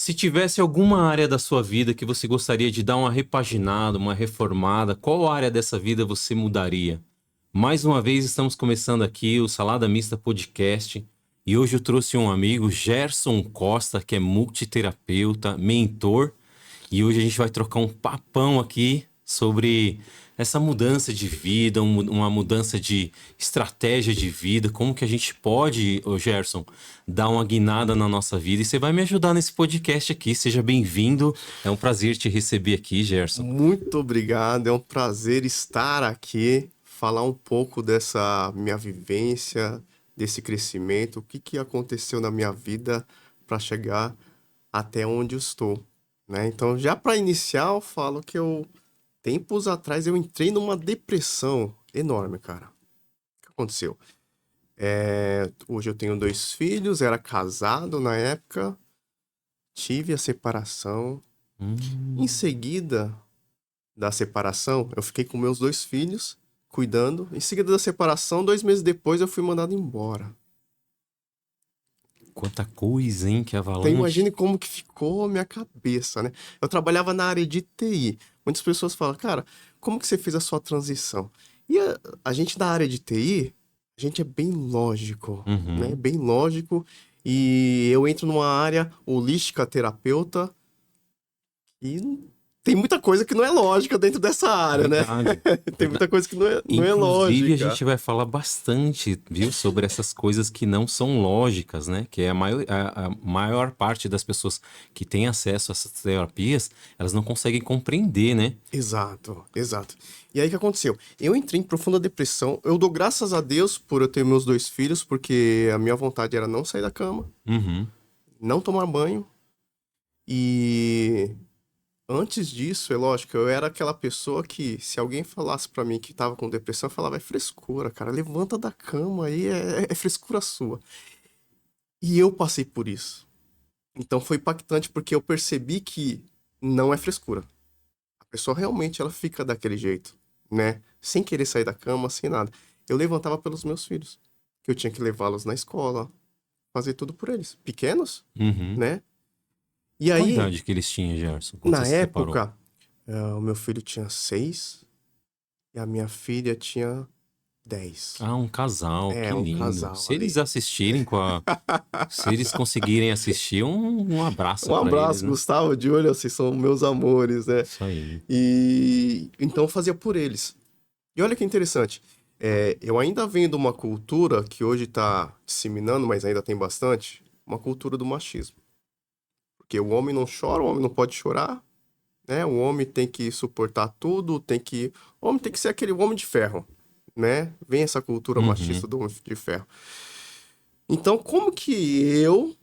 Se tivesse alguma área da sua vida que você gostaria de dar uma repaginada, uma reformada, qual área dessa vida você mudaria? Mais uma vez estamos começando aqui o Salada Mista Podcast e hoje eu trouxe um amigo, Gerson Costa, que é multiterapeuta, mentor, e hoje a gente vai trocar um papão aqui sobre essa mudança de vida, uma mudança de estratégia de vida, como que a gente pode, ô Gerson, dar uma guinada na nossa vida. E você vai me ajudar nesse podcast aqui. Seja bem-vindo. É um prazer te receber aqui, Gerson. Muito obrigado, é um prazer estar aqui, falar um pouco dessa minha vivência, desse crescimento, o que aconteceu na minha vida para chegar até onde eu estou, né? Então, já para iniciar, eu falo que tempos atrás, eu entrei numa depressão enorme, cara. O que aconteceu? Hoje eu tenho 2 filhos, era casado na época, tive a separação. Em seguida da separação, eu fiquei com meus 2 filhos, cuidando. Em seguida da separação, 2 meses depois, eu fui mandado embora. Quanta coisa, hein, que Então avalanche. imagine como que ficou a minha cabeça, né? Eu trabalhava na área de TI. Muitas pessoas falam, cara, como que você fez a sua transição? E a gente da área de TI, a gente é bem lógico, né? Bem lógico. E eu entro numa área holística terapeuta e tem muita coisa que não é lógica dentro dessa área, né? Verdade. Tem muita coisa que não é Inclusive, lógica. a gente vai falar bastante, viu, sobre essas coisas que não são lógicas, né? Que é a maior parte das pessoas que têm acesso a essas terapias, elas não conseguem compreender, né? Exato, exato. E aí o que aconteceu? Eu entrei em profunda depressão. Eu dou graças a Deus por eu ter meus 2 filhos, porque a minha vontade era não sair da cama, não tomar banho. E antes disso, é lógico, eu era aquela pessoa que, se alguém falasse pra mim que tava com depressão, eu falava, é frescura, cara, levanta da cama aí, é frescura sua. E eu passei por isso. Então foi impactante porque eu percebi que não é frescura. A pessoa realmente, ela fica daquele jeito, né? Sem querer sair da cama, sem nada. Eu levantava pelos meus filhos, que eu tinha que levá-los na escola, fazer tudo por eles. Pequenos, né? E Qual a aí, idade que eles tinham, Gerson, quando você na se separou? época, o meu filho tinha 6 e a minha filha tinha 10. Ah, um casal, que Um lindo. casal Se ali. eles assistirem Se eles conseguirem assistir, um abraço Um pra eles, abraço, né? Gustavo, de olho, vocês são meus amores, né? Isso aí. E então eu fazia por eles. E olha que interessante, eu ainda venho de uma cultura que hoje está disseminando, mas ainda tem bastante, uma cultura do machismo. Porque o homem não chora, o homem não pode chorar, né? O homem tem que suportar tudo, o homem tem que ser aquele homem de ferro, né? Vem essa cultura machista do homem de ferro. Então, como que eu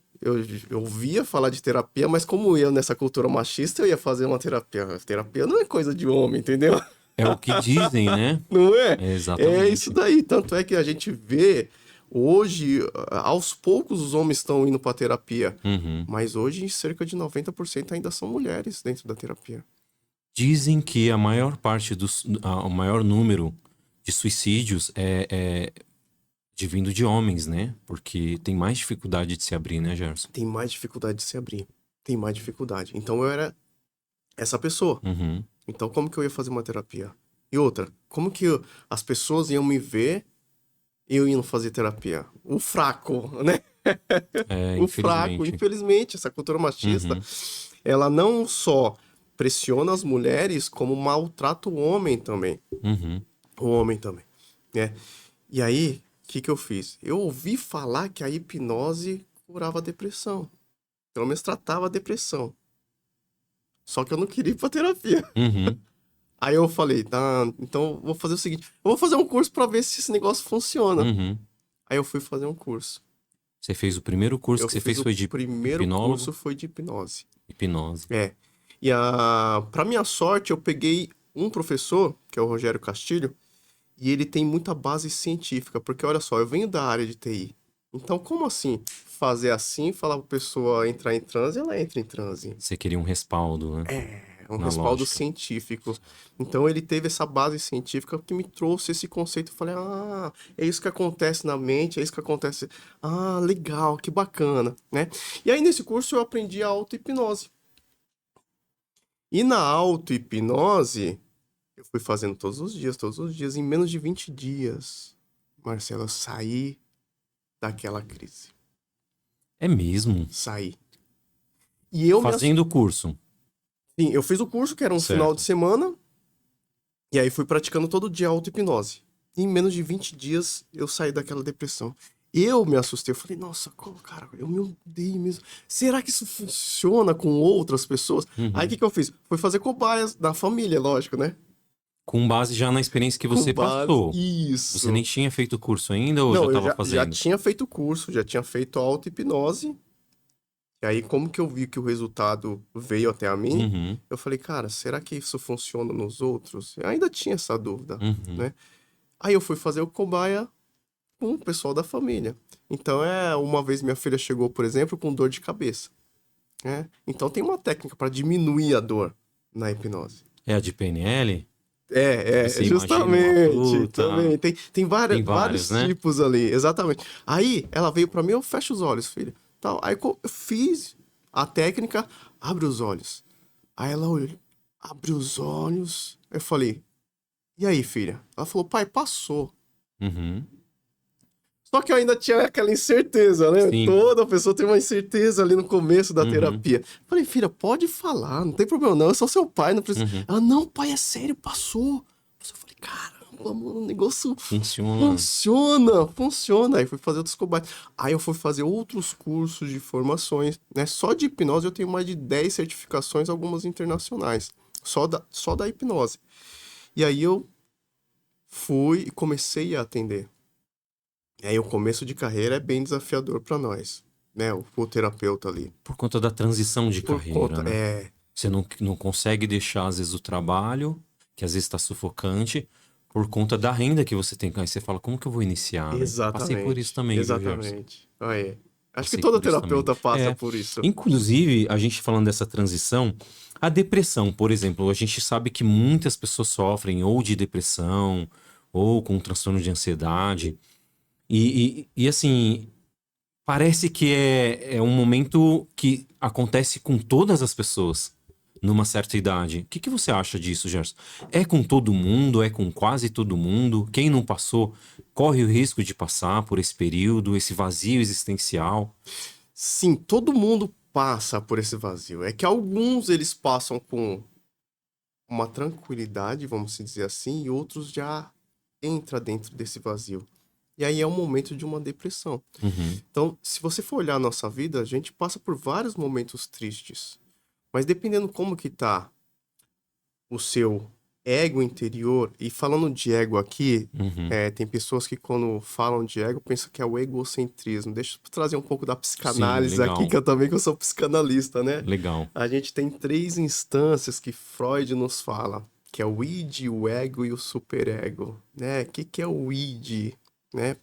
ouvia falar de terapia, mas como eu nessa cultura machista, eu ia fazer uma terapia. Terapia não é coisa de homem, entendeu? É o que dizem, né? Não é? É É isso exatamente. daí. Tanto é que a gente vê hoje, aos poucos os homens estão indo para terapia. Mas hoje cerca de 90% ainda são mulheres dentro da terapia. Dizem que a maior parte o maior número de suicídios é vindo de homens, né? Porque tem mais dificuldade de se abrir, né, Gerson? Tem mais dificuldade de se abrir. Tem mais dificuldade. Então eu era essa pessoa. Então como que eu ia fazer uma terapia? E outra, como que as pessoas iam me ver e eu indo fazer terapia? O fraco, né? O fraco, Infelizmente. infelizmente, essa cultura machista, ela não só pressiona as mulheres, como maltrata o homem também. O homem também, né? E aí, o que eu fiz? Eu ouvi falar que a hipnose curava a depressão. Pelo menos tratava a depressão. Só que eu não queria ir pra terapia. Aí eu falei, tá, então vou fazer o seguinte, eu vou fazer um curso pra ver se esse negócio funciona. Aí eu fui fazer um curso. Você fez o primeiro curso que você fez O foi de primeiro hipnólogo? curso foi de hipnose. Hipnose. E pra minha sorte, eu peguei um professor, que é o Rogério Castilho, e ele tem muita base científica, porque olha só, eu venho da área de TI. Então, como assim? Fazer assim, falar pra pessoa entrar em transe, ela entra em transe. Você queria um respaldo, né? É um Na respaldo lógica. científico. Então ele teve essa base científica que me trouxe esse conceito. Eu falei, é isso que acontece na mente, é isso que acontece. Ah, legal, que bacana, né? E aí nesse curso eu aprendi a auto-hipnose. E na auto-hipnose, eu fui fazendo todos os dias, em menos de 20 dias, Marcelo, eu saí daquela crise. É mesmo? Saí. E eu me Fazendo o curso. Sim, eu fiz o curso, que era um final de Certo. semana, e aí fui praticando todo dia auto-hipnose. E em menos de 20 dias eu saí daquela depressão. Eu me assustei, eu falei, nossa, como, cara, eu me odeio mesmo. Será que isso funciona com outras pessoas? Aí o Uhum. que que eu fiz? Fui fazer cobaias da família, lógico, né? Com base já na experiência que Com você base. passou. Você nem Isso. tinha feito o curso ainda ou já Não, eu estava já fazendo? tinha feito o curso, já tinha feito a auto-hipnose. E aí, como que eu vi que o resultado veio até a mim, Uhum. eu falei, cara, será que isso funciona nos outros? Eu ainda tinha essa dúvida, Uhum. né? Aí eu fui fazer o cobaia com o pessoal da família. Então, uma vez minha filha chegou, por exemplo, com dor de cabeça, né? Então, tem uma técnica para diminuir a dor na hipnose. É a de PNL? É, Você imagina uma justamente, fruta. também. Tem Tem vários, vários né? tipos ali, exatamente. Aí, ela veio para mim, eu fecho os olhos, filha. Tal. Aí, eu fiz a técnica, abre os olhos. Aí ela olhou, abre os olhos. Eu falei, e aí, filha? Ela falou, pai, passou. Uhum. Só que eu ainda tinha aquela incerteza, né? Sim. Toda pessoa tem uma incerteza ali no começo da Uhum. terapia. Falei, filha, pode falar, não tem problema não, eu sou seu pai, não precisa. Uhum. Ela, não, pai, é sério, passou. Eu falei, caramba, mano, o negócio Funciona. funciona. Aí fui fazer outros combates. Aí eu fui fazer outros cursos de formações, né? Só de hipnose eu tenho mais de 10 certificações, algumas internacionais. Só da hipnose. E aí eu fui e comecei a atender. E aí o começo de carreira é bem desafiador para nós, né? O terapeuta ali. Por conta da transição de Por carreira, conta, né? Você não consegue deixar, às vezes, o trabalho, que às vezes está sufocante, por conta da renda que você tem. Aí você fala, como que eu vou iniciar, né? Passei por isso exatamente, também, viu, Gerson? exatamente. Aí. Acho que Passei todo por isso também. terapeuta passa É, por isso. inclusive, a gente falando dessa transição, a depressão, por exemplo, a gente sabe que muitas pessoas sofrem ou de depressão, ou com transtorno de ansiedade. E assim, parece que é um momento que acontece com todas as pessoas numa certa idade. O que que você acha disso, Gerson? É com todo mundo? É com quase todo mundo? Quem não passou corre o risco de passar por esse período, esse vazio existencial? Sim, todo mundo passa por esse vazio. É que alguns eles passam com uma tranquilidade, vamos dizer assim, e outros já entra dentro desse vazio. E aí é um momento de uma depressão. Uhum, Então, se você for olhar a nossa vida, a gente passa por vários momentos tristes. Mas dependendo como que tá o seu ego interior, e falando de ego aqui, uhum. tem pessoas que quando falam de ego pensam que é o egocentrismo. Deixa eu trazer um pouco da Sim, psicanálise aqui, legal, que eu sou psicanalista, né? legal. A gente tem três instâncias que Freud nos fala, que é o id, o ego e o superego, né? O que que é o id, né?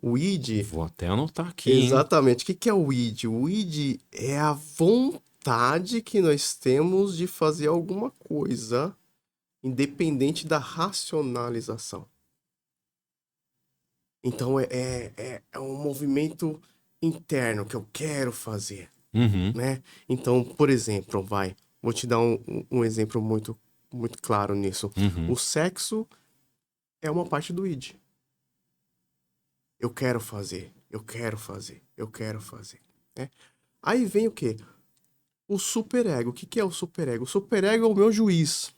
O id, Vou até anotar aqui, hein? exatamente. O que que é o id? O id é a vontade que nós temos de fazer alguma coisa, independente da racionalização. Então é um movimento interno que eu quero fazer, Uhum, né? Então, por exemplo, vou te dar um exemplo muito claro nisso. uhum. O sexo é uma parte do id. Eu quero fazer, eu quero fazer, eu quero fazer, né? Aí vem o quê? O superego. O que que é o superego? O superego é o meu juiz.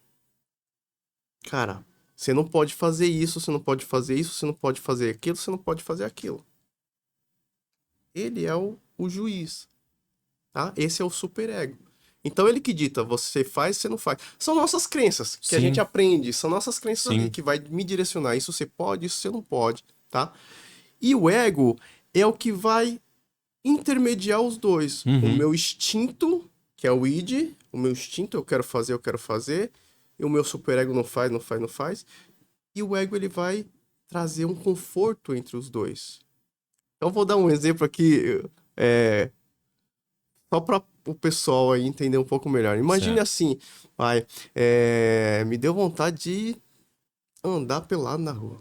Cara, você não pode fazer isso, você não pode fazer isso, você não pode fazer aquilo, você não pode fazer aquilo. Ele é o juiz, tá? Esse é o superego. Então ele que dita, você faz, você não faz. São nossas crenças que a gente Sim, aprende, são nossas crenças ali sim. que vai me direcionar. Isso você pode, isso você não pode, tá? E o ego é o que vai intermediar os dois. O Uhum. meu instinto, que é o id, o meu instinto, eu quero fazer, e o meu superego não faz, não faz, não faz. E o ego ele vai trazer um conforto entre os dois. Então vou dar um exemplo aqui, só para o pessoal aí entender um pouco melhor. Imagine Certo. assim, vai, me deu vontade de andar pelado na rua.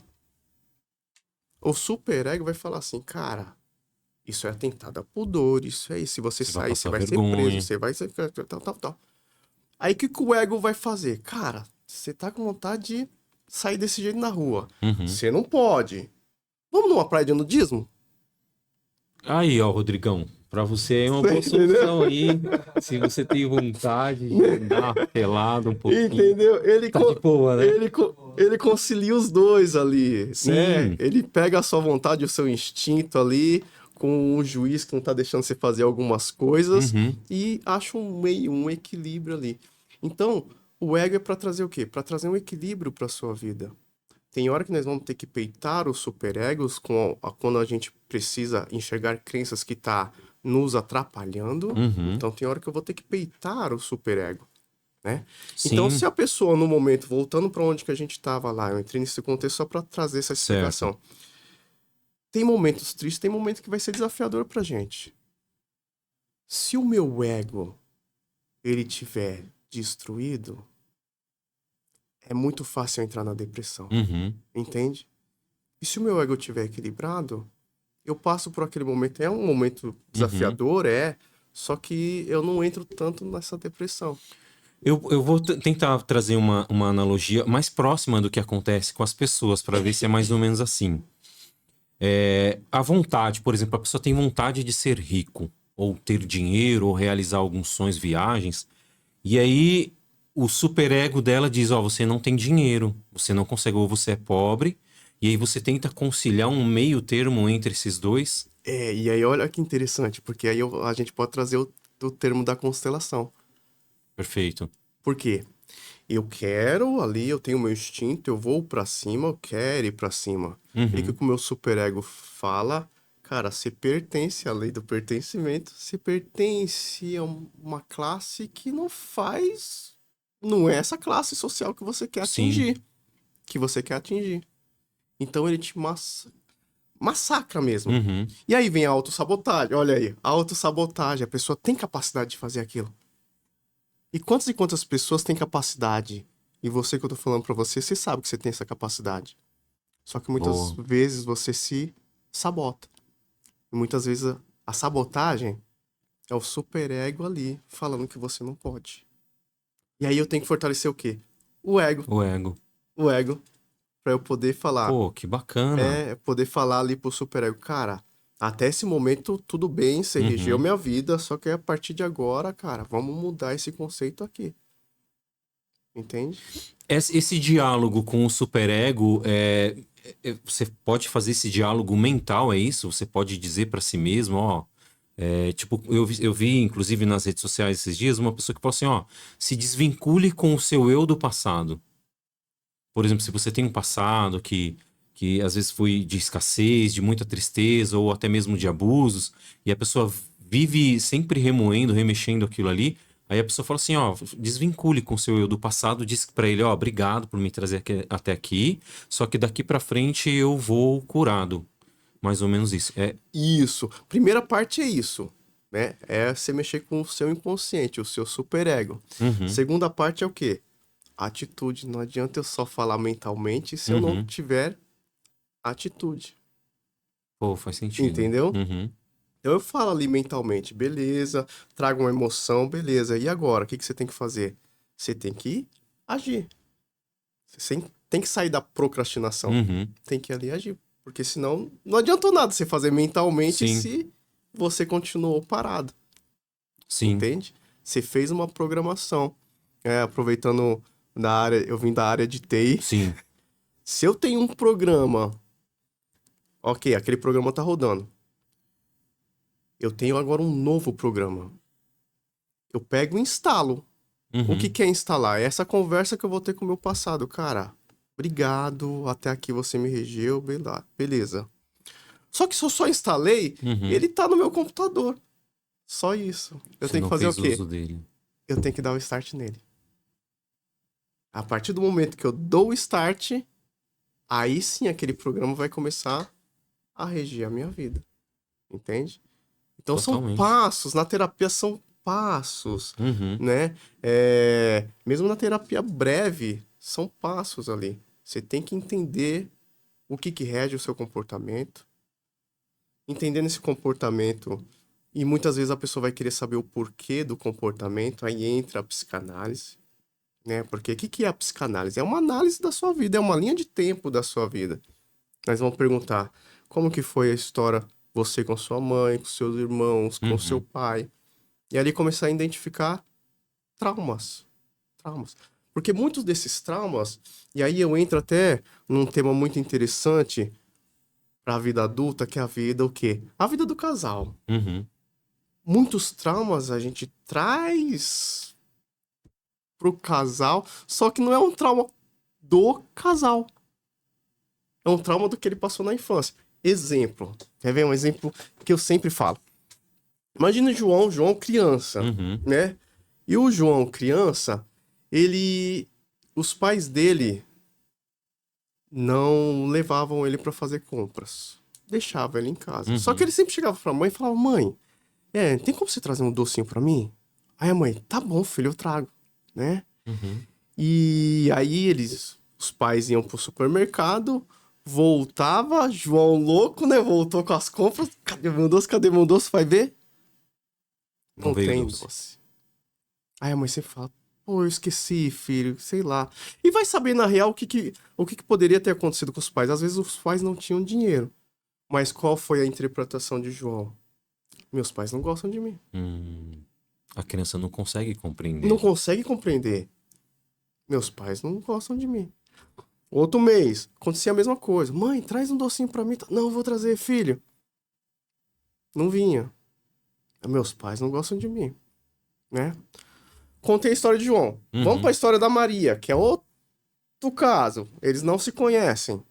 O superego vai falar assim, cara, isso é atentado a pudor, isso é isso. Se você Você vai sair, você passar vai ser preso, vergonha. você vai ser tal, tal, tal. Aí o que que o ego vai fazer? Cara, você tá com vontade de sair desse jeito na rua. Uhum. Você não pode. Vamos numa praia de nudismo? Aí, ó, Rodrigão, pra você é uma Você boa entendeu? solução aí. Se você tem vontade de andar pelado um pouquinho, Entendeu? tá de boa, né? Ele concilia os dois ali, né? Sim. Ele pega a sua vontade, o seu instinto ali, com um juiz que não tá deixando você fazer algumas coisas Uhum. e acha um meio, um equilíbrio ali. Então, o ego é para trazer o quê? Para trazer um equilíbrio para sua vida. Tem hora que nós vamos ter que peitar os superegos quando a gente precisa enxergar crenças que tá nos atrapalhando. Uhum. Então, tem hora que eu vou ter que peitar o superego, né? Então, se Sim. a pessoa no momento, voltando para onde que a gente estava lá, eu entrei nesse contexto só para trazer essa Certo. explicação. Tem momentos tristes, tem momentos que vai ser desafiador pra gente. Se o meu ego ele tiver destruído, é muito fácil eu entrar na depressão, Uhum. entende? E se o meu ego estiver equilibrado, eu passo por aquele momento, é um momento Uhum. desafiador, só que eu não entro tanto nessa depressão. Eu vou tentar trazer uma analogia mais próxima do que acontece com as pessoas, para ver se é mais ou menos assim. A vontade, por exemplo, a pessoa tem vontade de ser rico, ou ter dinheiro, ou realizar alguns sonhos, viagens, e aí o superego dela diz: Ó, você não tem dinheiro, você não consegue, ou você é pobre, e aí você tenta conciliar um meio termo entre esses dois. E aí olha que interessante, porque aí a gente pode trazer o termo da constelação. Perfeito. Por quê? Eu quero ali, eu tenho meu instinto, eu vou pra cima, eu quero ir pra cima. E o que Uhum. o meu superego fala? Cara, você pertence à lei do pertencimento, você pertence a uma classe que não faz. Não é essa classe social que você quer Sim. atingir. Que você quer atingir. Então ele te massacra mesmo. Uhum. E aí vem a autossabotagem. Olha aí, a autossabotagem. A pessoa tem capacidade de fazer aquilo. E quantas pessoas têm capacidade? E você que eu tô falando pra você, você sabe que você tem essa capacidade. Só que muitas Boa. vezes você se sabota. E muitas vezes a sabotagem é o superego ali falando que você não pode. E aí eu tenho que fortalecer o quê? O ego. O ego. O ego. Pra eu poder falar. Pô, que bacana. Poder falar ali pro superego. Cara, até esse momento tudo bem, você regeu Uhum. minha vida. Só que a partir de agora, cara, vamos mudar esse conceito aqui. Entende? Esse diálogo com o superego, você pode fazer esse diálogo mental, é isso? Você pode dizer pra si mesmo, ó. Tipo, eu vi, inclusive, nas redes sociais esses dias, uma pessoa que falou assim, ó, se desvincule com o seu eu do passado. Por exemplo, se você tem um passado que às vezes foi de escassez, de muita tristeza, ou até mesmo de abusos, e a pessoa vive sempre remoendo, remexendo aquilo ali, aí a pessoa fala assim, ó, desvincule com o seu eu do passado, diz pra ele, ó, obrigado por me trazer até aqui, só que daqui pra frente eu vou curado. Mais ou menos isso. Isso. Primeira parte é isso, né? É você mexer com o seu inconsciente, o seu superego. Uhum, Segunda parte é o quê? Atitude. Não adianta eu só falar mentalmente se eu não uhum. tiver atitude. Pô, faz sentido. Entendeu? Uhum. Então eu falo ali mentalmente, beleza, trago uma emoção, beleza. E agora, o que que você tem que fazer? Você tem que agir. Tem que sair da procrastinação. Uhum. Tem que ir ali agir. Porque senão não adiantou nada você fazer mentalmente Sim, se você continuou parado. sim, Entende? Você fez uma programação. Aproveitando da área, eu vim da área de TI. sim. Se eu tenho um programa, ok, aquele programa tá rodando. Eu tenho agora um novo programa. Eu pego e instalo. O que Uhum. que é instalar? É essa conversa que eu vou ter com o meu passado. Cara, obrigado, até aqui você me regeu, beleza. Só que se eu só instalei, Uhum. ele tá no meu computador. Só isso. Eu Você tenho que não fazer o fez quê? uso dele. Eu tenho que dar o start nele. A partir do momento que eu dou o start, aí sim aquele programa vai começar a reger a minha vida. Entende? Então são Totalmente. passos, na terapia são passos, Uhum. né? Mesmo na terapia breve, são passos ali. Você tem que entender o que rege o seu comportamento. Entendendo esse comportamento, e muitas vezes a pessoa vai querer saber o porquê do comportamento, aí entra a psicanálise, né? Porque o que é a psicanálise? É uma análise da sua vida, é uma linha de tempo da sua vida. Nós vamos perguntar como que foi a história, você com sua mãe, com seus irmãos, com seu Uhum. pai. E ali começar a identificar traumas. Traumas. Porque muitos desses traumas, e aí eu entro até num tema muito interessante para a vida adulta, que é a vida o quê? A vida do casal. Uhum. Muitos traumas a gente traz pro casal, só que não é um trauma do casal. É um trauma do que ele passou na infância. Exemplo. Quer ver um exemplo que eu sempre falo? Imagina o João criança, Uhum. né? E o João criança, os pais dele não levavam ele para fazer compras. Deixavam ele em casa. Só que Uhum. ele sempre chegava pra mãe e falava: "Mãe, tem como você trazer um docinho pra mim?" Aí a mãe: "Tá bom, filho, eu trago", né? Uhum. E aí os pais iam pro supermercado, voltava, João louco, né? Voltou com as compras. Cadê meu doce? Cadê meu doce? Vai ver? Não Não veio tem doce. doce. Aí a mãe sempre fala: "Pô, eu esqueci, filho, sei lá." E vai saber na real o que poderia ter acontecido com os pais. Às vezes os pais não tinham dinheiro. Mas qual foi a interpretação de João? Meus pais não gostam de mim. Hum. A criança não consegue Não compreender. consegue compreender. Meus pais não gostam de mim. Outro mês, acontecia a mesma coisa. Mãe, traz um docinho pra mim. Não, eu vou trazer, filho. Não vinha. Meus pais não gostam de mim, né? Contei a história de João. Vamos pra Uhum. história da Maria, que é outro caso. Eles não se conhecem.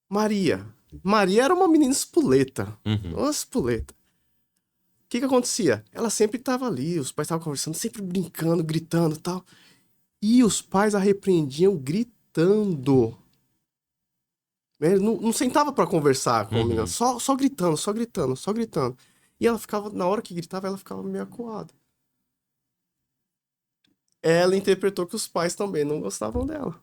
Maria. Maria era uma menina espoleta. Uhum. Uma espoleta. O que acontecia? Ela sempre estava ali, os pais estavam conversando, sempre brincando, gritando e tal. E os pais a repreendiam gritando. Ele não sentava pra conversar com a menina, Uhum. só gritando, só gritando, só gritando. E ela ficava, na hora que gritava, ela ficava meio acuada. Ela interpretou que os pais também não gostavam dela.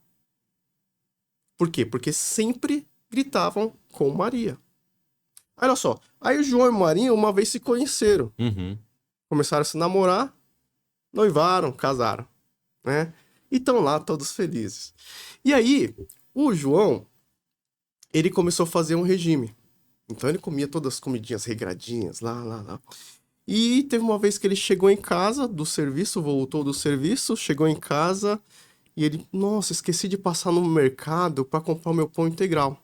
Por quê? Porque sempre gritavam com Maria. Olha só, aí o João e Maria uma vez se conheceram. Uhum. Começaram a se namorar, noivaram, casaram, né? E estão lá todos felizes. E aí, o João, ele começou a fazer um regime. Então ele comia todas as comidinhas regradinhas, lá. E teve uma vez que ele chegou em casa do serviço, voltou do serviço, chegou em casa e ele, nossa, esqueci de passar no mercado para comprar o meu pão integral.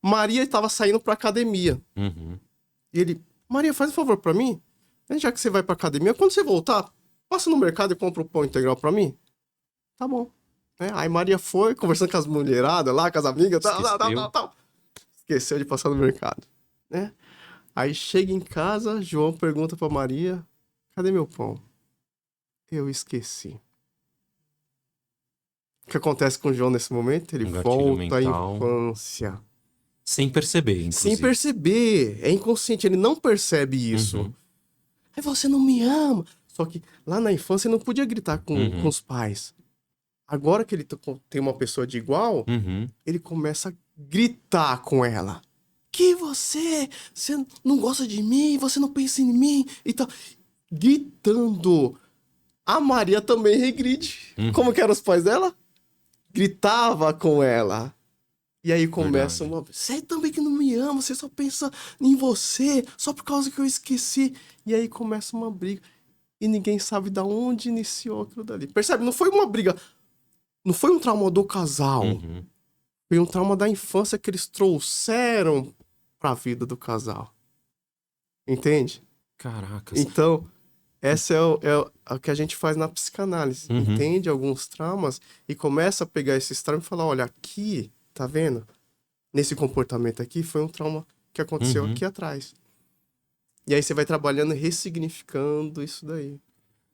Maria estava saindo para academia. Uhum. E ele, Maria, faz um favor para mim. Já que você vai para academia, quando você voltar, passa no mercado e compra o pão integral para mim. Tá bom. Aí Maria foi, conversando com as mulheradas lá, com as amigas, Esqueceu. tal. Esqueceu de passar no mercado, né? Aí chega em casa, João pergunta pra Maria: "Cadê meu pão?" "Eu esqueci." O que acontece com o João nesse momento? Ele Um gatilho volta à mental. infância. Sem perceber, Sem inclusive. perceber. É inconsciente, ele não percebe isso. Uhum. Aí você não me ama. Só que lá na infância ele não podia gritar com Uhum. os pais. Agora que ele tem uma pessoa de igual, Uhum. ele começa a gritar com ela. Que você não gosta de mim, você não pensa em mim e tal. Gritando. A Maria também regride. Como Uhum. que eram os pais dela? Gritava com ela. E aí começa Verdade. uma... Você também que não me ama, você só pensa em você, só por causa que eu esqueci. E aí começa uma briga. E ninguém sabe de onde iniciou aquilo dali. Percebe? Não foi uma briga, não foi um trauma do casal. Uhum. Foi um trauma da infância que eles trouxeram pra vida do casal. Entende? Caracas. Então, essa é o que a gente faz na psicanálise. Uhum. Entende alguns traumas e começa a pegar esses traumas e falar: olha, aqui, tá vendo? Nesse comportamento aqui foi um trauma que aconteceu Uhum. aqui atrás. E aí você vai trabalhando e ressignificando isso daí.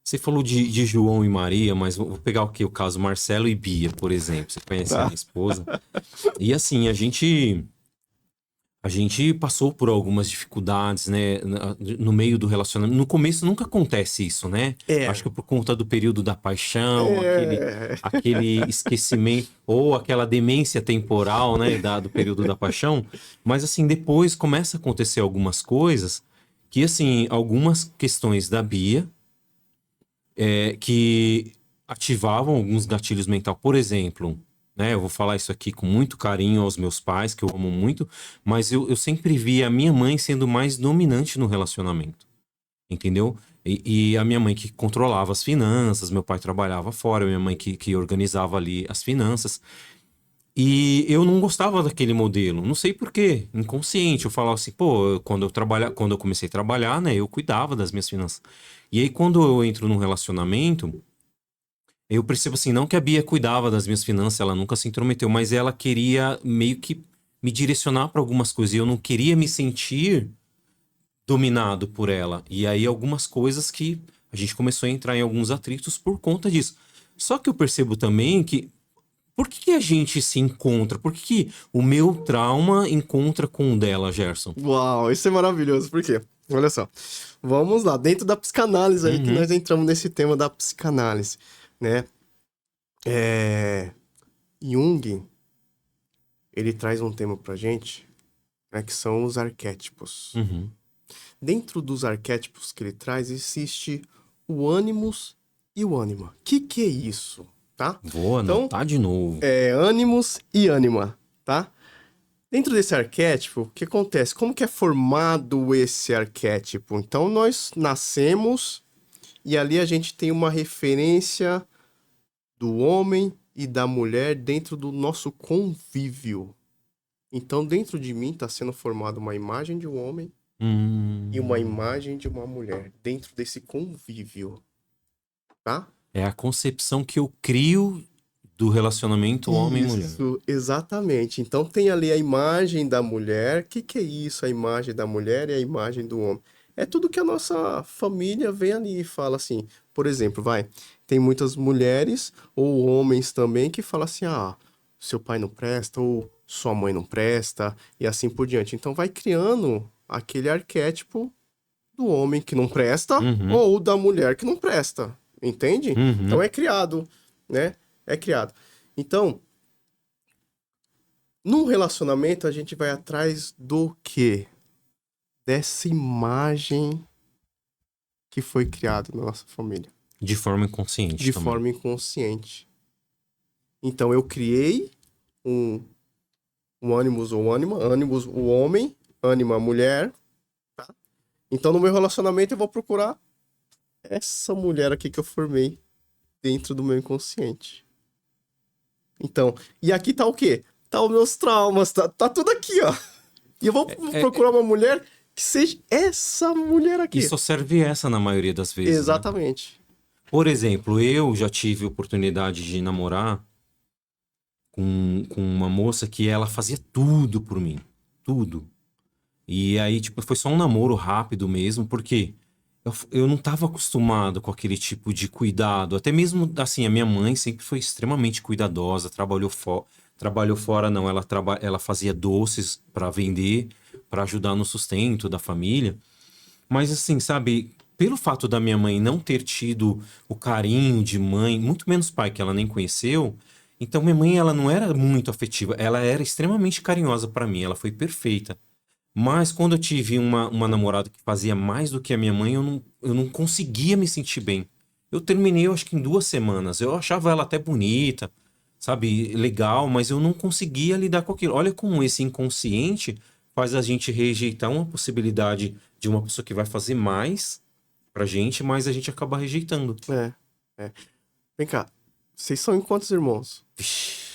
Você falou de João e Maria, mas vou pegar o quê? O caso Marcelo e Bia, por exemplo. Você conhece a minha Tá? esposa. E assim, a gente A gente passou por algumas dificuldades, né, no meio do relacionamento. No começo nunca acontece isso, né? Acho É, que por conta do período da paixão, é, aquele esquecimento ou aquela demência temporal, né, do período da paixão. Mas assim, depois começa a acontecer algumas coisas que, assim, algumas questões da Bia que ativavam alguns gatilhos mental. Por exemplo, né, eu vou falar isso aqui com muito carinho aos meus pais, que eu amo muito, mas eu sempre vi a minha mãe sendo mais dominante no relacionamento, entendeu? E a minha mãe que controlava as finanças, meu pai trabalhava fora, minha mãe que organizava ali as finanças. E eu não gostava daquele modelo, não sei por quê, inconsciente. Eu falava assim, pô, quando eu comecei a trabalhar, né, eu cuidava das minhas finanças. E aí, quando eu entro num relacionamento, eu percebo assim, não que a Bia cuidava das minhas finanças, ela nunca se intrometeu, mas ela queria meio que me direcionar para algumas coisas e eu não queria me sentir dominado por ela. E aí algumas coisas que a gente começou a entrar em alguns atritos por conta disso. Só que eu percebo também que por que que a gente se encontra? Por que que o meu trauma encontra com o dela, Gerson? uau, isso é maravilhoso. Por quê? Olha só. Vamos lá, dentro da psicanálise aí que Uhum, nós entramos nesse tema da psicanálise, né? É... Jung, ele traz um tema pra gente, né, que são os arquétipos. uhum. Dentro dos arquétipos que ele traz, existe o ânimos e o ânima. Que é isso, tá? Vou Então, anotar de novo. é ânimos e ânima, tá? Dentro desse arquétipo, o que acontece? Como que é formado esse arquétipo? Então, nós nascemos e ali a gente tem uma referência do homem e da mulher dentro do nosso convívio. Então, dentro de mim está sendo formada uma imagem de um homem e uma Hum. imagem de uma mulher dentro desse convívio, tá? É a concepção que eu crio do relacionamento homem-mulher. Isso, exatamente. Então tem ali a imagem da mulher. O que é isso, a imagem da mulher e a imagem do homem? É tudo que a nossa família vem ali e fala assim. Por exemplo, tem muitas mulheres ou homens também que falam assim: ah, seu pai não presta ou sua mãe não presta e assim por diante. Então vai criando aquele arquétipo do homem que não presta Uhum, ou da mulher que não presta, entende? Então uhum. é criado, né? É criado. Então, num relacionamento a gente vai atrás do quê? Dessa imagem que foi criada na nossa família, De forma inconsciente de também. forma inconsciente. Então eu criei um, um ânimos ou ânima, ânimos o homem, ânima a mulher, tá? Então no meu relacionamento eu vou procurar essa mulher aqui que eu formei dentro do meu inconsciente. Então, e aqui tá o quê? Tá os meus traumas, tá tudo aqui, ó. E eu vou procurar uma mulher que seja essa mulher E aqui. só serve essa na maioria das vezes, né? Exatamente. Por exemplo, eu já tive oportunidade de namorar com uma moça que ela fazia tudo por mim. Tudo. E aí, tipo, foi só um namoro rápido mesmo, porque eu não tava acostumado com aquele tipo de cuidado. Até mesmo, assim, a minha mãe sempre foi extremamente cuidadosa, trabalhou fora, não, ela fazia doces para vender, para ajudar no sustento da família. Mas assim, sabe, pelo fato da minha mãe não ter tido o carinho de mãe, muito menos pai, que ela nem conheceu, então minha mãe ela não era muito afetiva, ela era extremamente carinhosa para mim, ela foi perfeita. Mas quando eu tive uma namorada que fazia mais do que a minha mãe, eu não conseguia me sentir bem. Eu terminei, eu acho que em 2 semanas. Eu achava ela até bonita, sabe, legal, mas eu não conseguia lidar com aquilo. Olha como esse inconsciente faz a gente rejeitar uma possibilidade de uma pessoa que vai fazer mais pra gente, mas a gente acaba rejeitando. É, é. Vem cá. Vocês são em quantos irmãos? Vixe.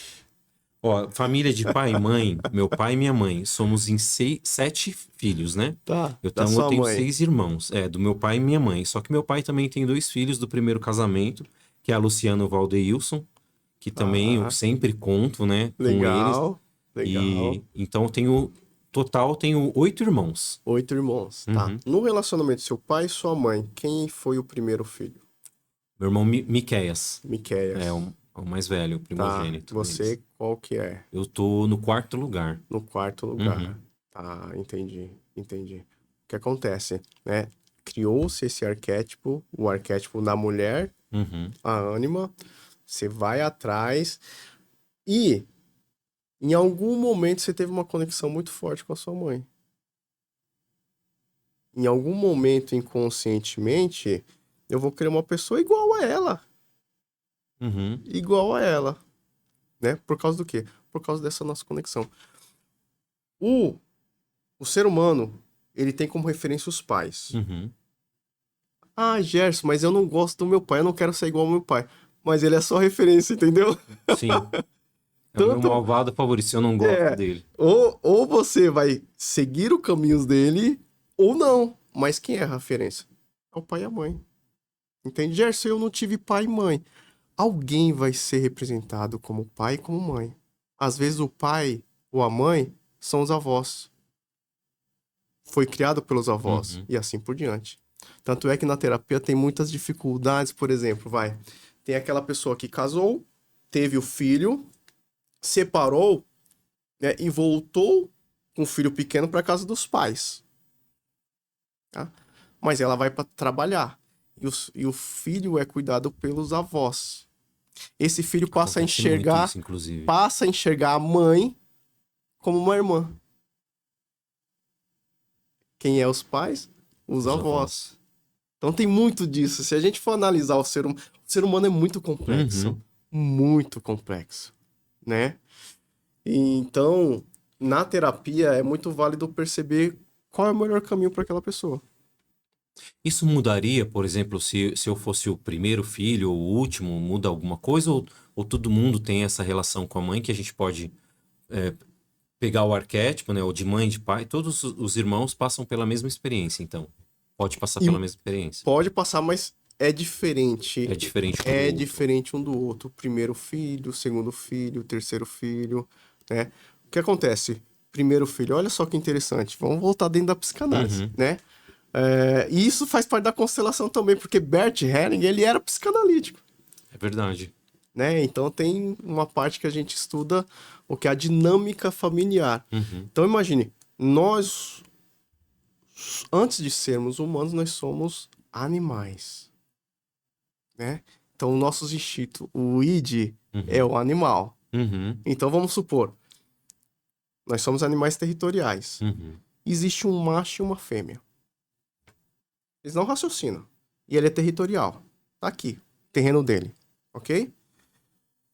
Ó, família de pai e mãe, meu pai e minha mãe, somos em 7 filhos, né? Tá. Da Eu sua tenho mãe. 6 irmãos, do meu pai e minha mãe. Só que meu pai também tem 2 filhos do primeiro casamento, que é a Luciana e o Valdeilson, que também eu Tá. sempre conto, né, com eles. Legal. E Legal. então total, tenho 8 irmãos. 8 irmãos. Tá. Uhum. No relacionamento seu pai e sua mãe, quem foi o primeiro filho? Meu irmão Miqueias, Miqueias. é o mais velho, o Tá. primogênito deles. Você, qual que é? Eu tô no quarto lugar. No quarto Uhum. lugar. Tá, entendi. O que acontece, né? Criou-se esse arquétipo, o arquétipo da mulher, Uhum. a ânima, você vai atrás e em algum momento você teve uma conexão muito forte com a sua mãe. Em algum momento, inconscientemente, eu vou querer uma pessoa igual a ela. Uhum. Igual a ela, né? Por causa do quê? Por causa dessa nossa conexão. O, o ser humano, ele tem como referência os pais. Uhum. Ah, Gerson, mas eu não gosto do meu pai, eu não quero ser igual ao meu pai. Mas ele é só referência, entendeu? Sim. É o meu Tanto malvado favorito, se eu não gosto é, dele. ou você vai seguir os caminhos dele, ou não. Mas quem é a referência? É o pai e a mãe. Entende? Gerson, eu não tive pai e mãe. Alguém vai ser representado como pai e como mãe. Às vezes o pai ou a mãe são os avós. Foi criado pelos avós Uhum. e assim por diante. Tanto é que na terapia tem muitas dificuldades, por exemplo, tem aquela pessoa que casou, teve o filho, separou, né, e voltou com o filho pequeno para casa dos pais, tá? Mas ela vai para trabalhar e o filho é cuidado pelos avós. Esse filho Acontece muito isso, inclusive. passa a enxergar a mãe como uma irmã. Quem é os pais? Os Os avós. avós. Então tem muito disso. Se a gente for analisar o ser humano é Uhum. muito complexo, né? E então, na terapia é muito válido perceber qual é o melhor caminho para aquela pessoa. Isso mudaria, por exemplo, se eu fosse o primeiro filho ou o último, muda alguma coisa? Ou todo mundo tem essa relação com a mãe que a gente pode pegar o arquétipo, né? Ou de mãe, de pai? Todos os irmãos passam pela mesma experiência, então. Pode passar E pela mesma experiência. pode passar, mas é diferente. É diferente um do É outro. diferente um do outro. O primeiro filho, o segundo filho, o terceiro filho, né? O que acontece? Primeiro filho, olha só que interessante. Vamos voltar dentro da psicanálise, Uhum. né? E isso faz parte da constelação também, porque Bert Helling, ele era psicanalítico, É verdade. né? Então tem uma parte que a gente estuda o que é a dinâmica familiar. Uhum. Então imagine, nós, antes de sermos humanos, nós somos animais, né? Então, nossos instintos, o id é Uhum. o animal. Uhum. Então, vamos supor, nós somos animais territoriais. Uhum. Existe um macho e uma fêmea. Eles não raciocinam. E ele é territorial. Tá aqui, terreno dele, ok?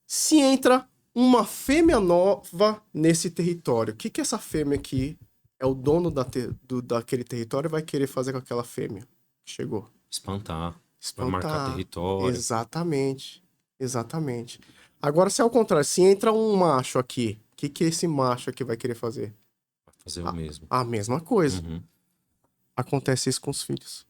Se entra uma fêmea nova nesse território, o que essa fêmea aqui é o dono daquele território vai querer fazer com aquela fêmea que chegou? Espantar. Vai marcar Espantar. território. Exatamente. Exatamente. Agora, se é ao contrário, se entra um macho aqui, o que esse macho aqui vai querer fazer? Vai fazer o A, mesmo. a mesma coisa. Uhum. Acontece isso com os filhos.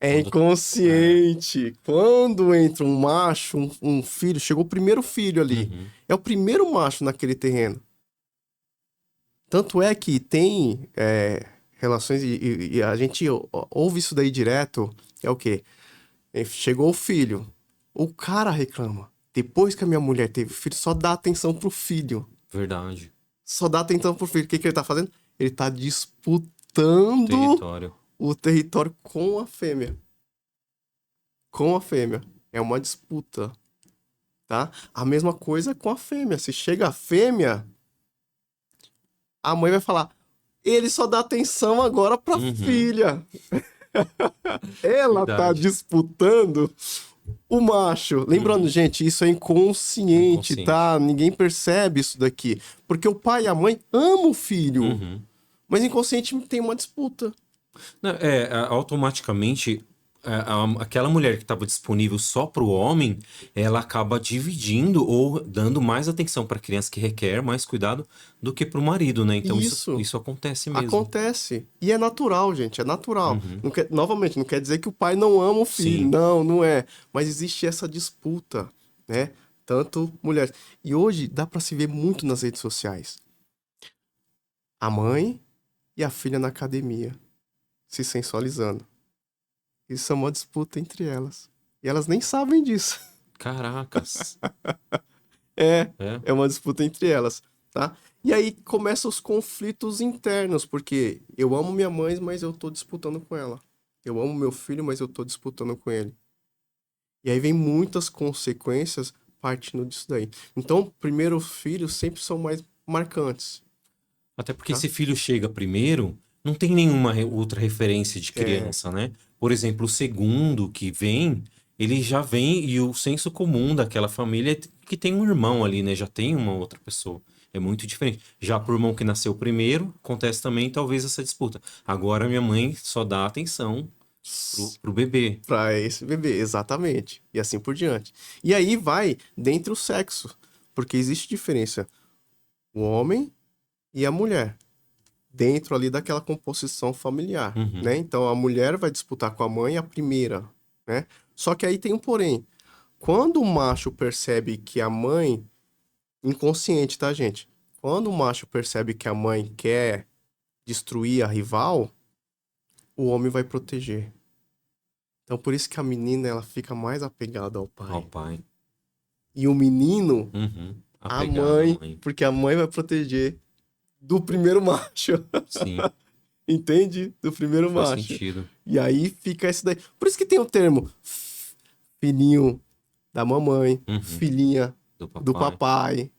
É Quando. É. inconsciente. Quando entra um macho, um filho, chegou o primeiro filho ali. Uhum. É o primeiro macho naquele terreno. Tanto é que tem relações, e a gente ouve isso daí direto, é o quê? Chegou o filho. O cara reclama. Depois que a minha mulher teve filho, só dá atenção pro filho. Verdade. Só dá atenção pro filho. O que ele tá fazendo? Ele tá disputando Território. o território com a fêmea. Com a fêmea. É uma disputa, tá? A mesma coisa com a fêmea. Se chega a fêmea, a mãe vai falar: ele só dá atenção agora pra Uhum. filha. Ela tá Verdade. disputando o macho. Lembrando, Uhum. gente, isso é inconsciente, Inconsciente. tá? Ninguém percebe isso daqui. Porque o pai e a mãe amam o filho, Uhum. mas inconsciente tem uma disputa. Não, automaticamente, aquela mulher que estava disponível só para o homem, ela acaba dividindo ou dando mais atenção para a criança que requer mais cuidado do que para o marido, né? Então E isso, isso isso acontece mesmo. acontece. E é natural, gente, é natural. Uhum. Novamente, não quer dizer que o pai não ama o filho. Sim. Não, não é. Mas existe essa disputa, né? Tanto mulheres. E hoje dá pra se ver muito nas redes sociais. A mãe e a filha na academia, se sensualizando. Isso é uma disputa entre elas. E elas nem sabem disso. Caracas. É, É. é uma disputa entre elas, tá? E aí começam os conflitos internos, porque eu amo minha mãe, mas eu tô disputando com ela. Eu amo meu filho, mas eu tô disputando com ele. E aí vem muitas consequências partindo disso daí. Então, primeiro filhos sempre são mais marcantes, Até porque tá? esse filho chega primeiro, não tem nenhuma outra referência de É, criança, né? Por exemplo, o segundo que vem, ele já vem e o senso comum daquela família é que tem um irmão ali, né? Já tem uma outra pessoa. É muito diferente. Já pro irmão que nasceu primeiro, acontece também talvez essa disputa. Agora minha mãe só dá atenção pro bebê. para esse bebê, exatamente. E assim por diante. E aí vai dentre o sexo, porque existe diferença o homem e a mulher dentro ali daquela composição familiar, Uhum. né? Então a mulher vai disputar com a mãe a primeira, né? Só que aí tem um porém. Quando o macho percebe que a mãe, inconsciente, tá, gente? Quando o macho percebe que a mãe quer destruir a rival, o homem vai proteger. Então por isso que a menina ela fica mais apegada ao Ao pai. pai. E o menino, Uhum. a Apegada à mãe, mãe. porque a mãe vai proteger do primeiro macho. Sim, Entende? Do primeiro faz macho. sentido. E aí fica isso daí. Por isso que tem o termo filhinho da mamãe, Uhum. filhinha Do do papai. papai.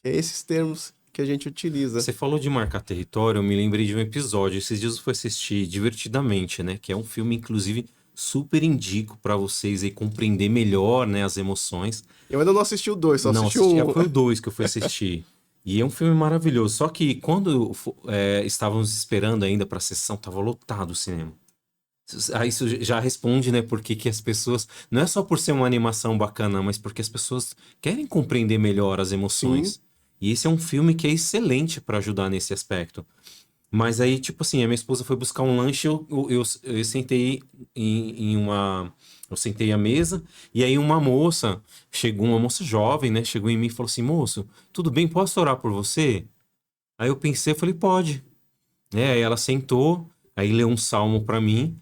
É esses termos que a gente utiliza. Você falou de marcar território, eu me lembrei de um episódio. Esses dias eu fui assistir Divertidamente, né? Que é um filme, inclusive, super indico pra vocês aí compreender melhor, né, as emoções. Eu ainda não assisti o dois, só Não, assisti assisti, um. foi o 2 que eu fui assistir. E é um filme maravilhoso. Só que quando estávamos esperando ainda pra sessão, tava lotado o cinema. Aí isso já responde, né, por que que as pessoas. Não é só por ser uma animação bacana, mas porque as pessoas querem compreender melhor as Sim, emoções. E esse é um filme que é excelente pra ajudar nesse aspecto. Mas aí, tipo assim, a minha esposa foi buscar um lanche, eu sentei em uma. Eu sentei à mesa, e aí uma moça chegou, uma moça jovem, né? Chegou em mim e falou assim: Moço, tudo bem, posso orar por você? Aí eu pensei, eu falei, pode. Aí ela sentou, aí leu um salmo pra mim,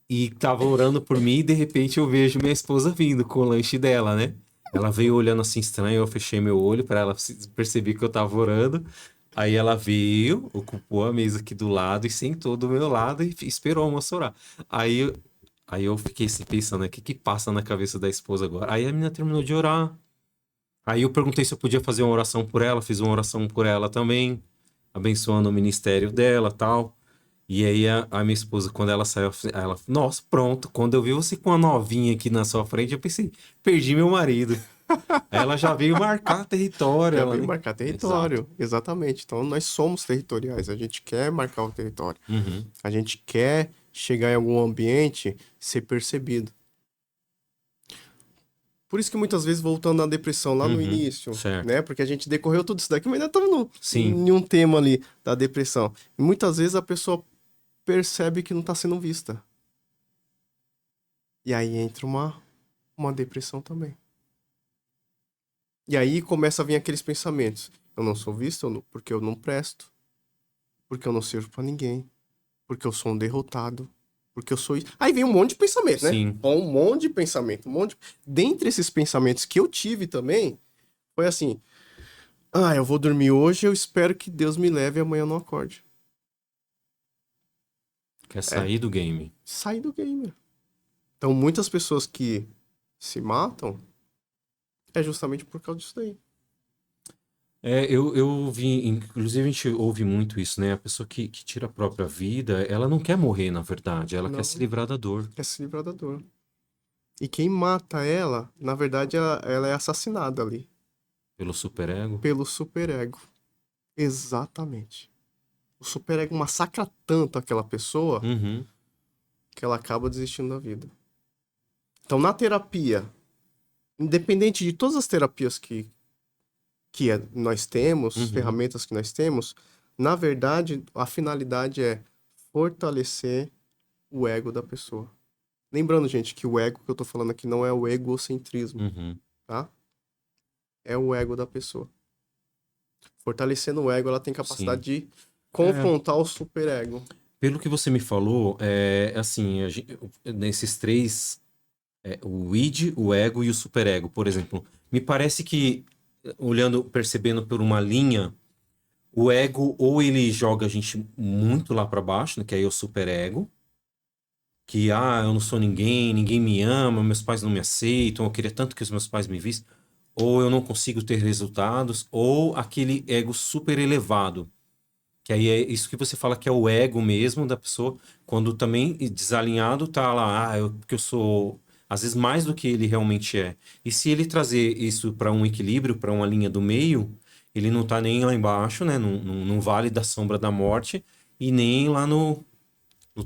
e tava orando por mim, e de repente eu vejo minha esposa vindo com o lanche dela, né? Ela veio olhando assim estranho, eu fechei meu olho pra ela perceber que eu tava orando. Aí ela veio, ocupou a mesa aqui do lado e sentou do meu lado e esperou a moça orar. Aí, aí eu fiquei assim pensando, né, o que que passa na cabeça da esposa agora? Aí a menina terminou de orar. Aí eu perguntei se eu podia fazer uma oração por ela, fiz uma oração por ela também, abençoando o ministério dela, tal. E aí a minha esposa, quando ela saiu, ela, nossa, pronto, quando eu vi você com a novinha aqui na sua frente, eu pensei, perdi meu marido. Aí ela já veio marcar território, já ela veio nem. marcar Exato. território. Exatamente. Então nós somos territoriais. A gente quer marcar o território. Uhum. A gente quer chegar em algum ambiente ser percebido. Por isso que muitas vezes, voltando à depressão lá no Uhum. início, Certo. né? Porque a gente decorreu tudo isso daqui, mas ainda estamos Sim. em um tema ali da depressão. E muitas vezes a pessoa percebe que não está sendo vista. E aí entra uma depressão também. E aí começa a vir aqueles pensamentos. Eu não sou visto porque eu não presto. Porque eu não sirvo pra ninguém. Porque eu sou um derrotado. Porque eu sou isso. Aí vem um monte de pensamento, né? Sim. Um monte de pensamento. Um monte de... Dentre esses pensamentos que eu tive também, foi assim... Ah, eu vou dormir hoje, eu espero que Deus me leve e amanhã eu não acorde. Quer É, sair do game. sair do game. Então, muitas pessoas que se matam é justamente por causa disso daí. Eu vi, inclusive a gente ouve muito isso, né? A pessoa que tira a própria vida, ela não quer morrer, na verdade, ela quer se Não, livrar da dor. quer se livrar da dor. E quem mata ela, na verdade, ela é assassinada ali Pelo superego. pelo superego. Exatamente. O superego massacra tanto aquela pessoa Uhum. que ela acaba desistindo da vida. Então, na terapia, independente de todas as terapias que nós temos, Uhum. ferramentas que nós temos, na verdade, a finalidade é fortalecer o ego da pessoa. Lembrando, gente, que o ego que eu tô falando aqui não é o egocentrismo, Uhum. tá? É o ego da pessoa. Fortalecendo o ego, ela tem capacidade Sim. de É, confrontar o superego. pelo que você me falou, é assim, nesses três, o id, o ego e o superego, por exemplo, me parece que, olhando, percebendo por uma linha, O ego, ou ele joga a gente muito lá pra baixo, né? Que aí é o superego. Que, eu não sou ninguém, ninguém me ama, meus pais não me aceitam, eu queria tanto que os meus pais me vissem. Ou eu não consigo ter resultados. Ou aquele ego super elevado. Que aí é isso que você fala que é o ego mesmo da pessoa. Quando também desalinhado tá lá, porque eu sou às vezes mais do que ele realmente é. E se ele trazer isso para um equilíbrio, para uma linha do meio, ele não tá nem lá embaixo, né? No vale da sombra da morte, e nem lá no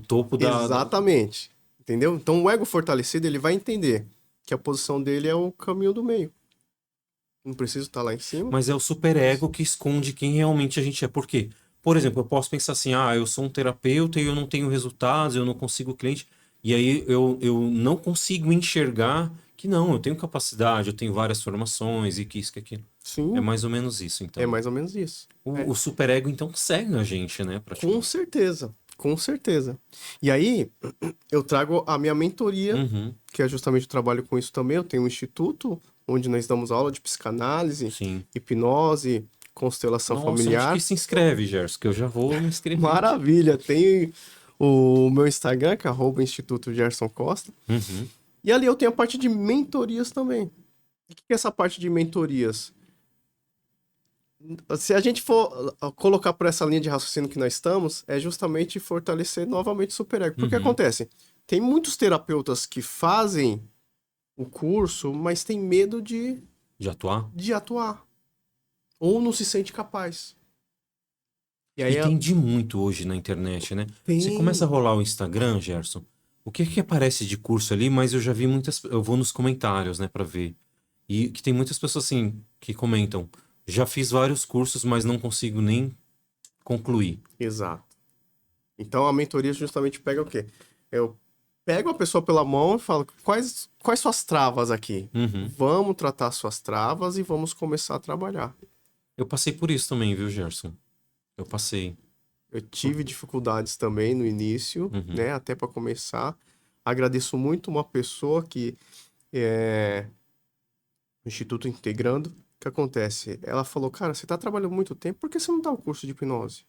topo Exatamente. Entendeu? Então o ego fortalecido, ele vai entender que a posição dele é o caminho do meio. Não preciso estar lá em cima. Mas é o superego que esconde quem realmente a gente é. Por quê? Por exemplo, eu posso pensar assim, eu sou um terapeuta e eu não tenho resultados, eu não consigo cliente. E aí eu não consigo enxergar que não, eu tenho capacidade, eu tenho várias formações e que isso, que aquilo. É Sim, mais ou menos isso, é então. mais ou menos isso. É, O superego, então, cega a gente, né, com praticamente. certeza, com certeza. E aí, eu trago a minha mentoria, Uhum, que é justamente o trabalho com isso também. Eu tenho um instituto onde nós damos aula de psicanálise, sim. hipnose, constelação Nossa, onde que familiar. se inscreve, Gerson? Que eu já vou me inscrever aqui. Maravilha! Tem o meu Instagram, que é @Instituto Gerson Costa. Uhum, E ali eu tenho a parte de mentorias também. O que é essa parte de mentorias? Se a gente for colocar por essa linha de raciocínio que nós estamos, é justamente fortalecer novamente o superego. Porque uhum. acontece, tem muitos terapeutas que fazem o curso, mas tem medo De atuar? de atuar. Ou não se sente capaz. E aí E tem de muito hoje na internet, né? Você começa a tem. rolar o Instagram, Gerson. O que que aparece de curso ali? Mas eu já vi muitas. Eu vou nos comentários, né, pra ver. E que tem muitas pessoas assim que comentam. Já fiz vários cursos, mas não consigo nem concluir. Exato. Então a mentoria justamente pega o quê? Eu pego a pessoa pela mão e falo: quais suas travas aqui? Uhum. Vamos tratar suas travas e vamos começar a trabalhar. Eu passei por isso também, viu, Gerson? Eu passei. Eu tive dificuldades também no início, Uhum. né? Até para começar. Agradeço muito uma pessoa que é o Instituto Integrando. O que acontece? Ela falou: cara, você tá trabalhando muito tempo, por que você não dá o curso de hipnose?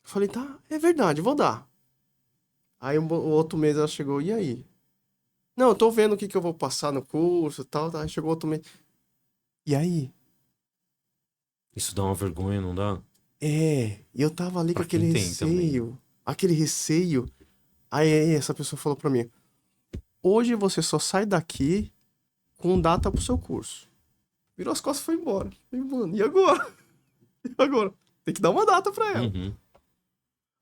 Eu falei: tá, é verdade, vou dar. Aí o outro mês ela chegou: e aí? Não, eu tô vendo o que que eu vou passar no curso e tal, tá? Aí chegou outro mês. E aí? Isso dá uma vergonha, não dá? E eu tava ali com Pra quem tem também. aquele receio. Aí essa pessoa falou pra mim: hoje você só sai daqui com data pro seu curso. Virou as costas e foi embora. Falei: mano, e agora? E agora? Tem que dar uma data pra ela. Uhum.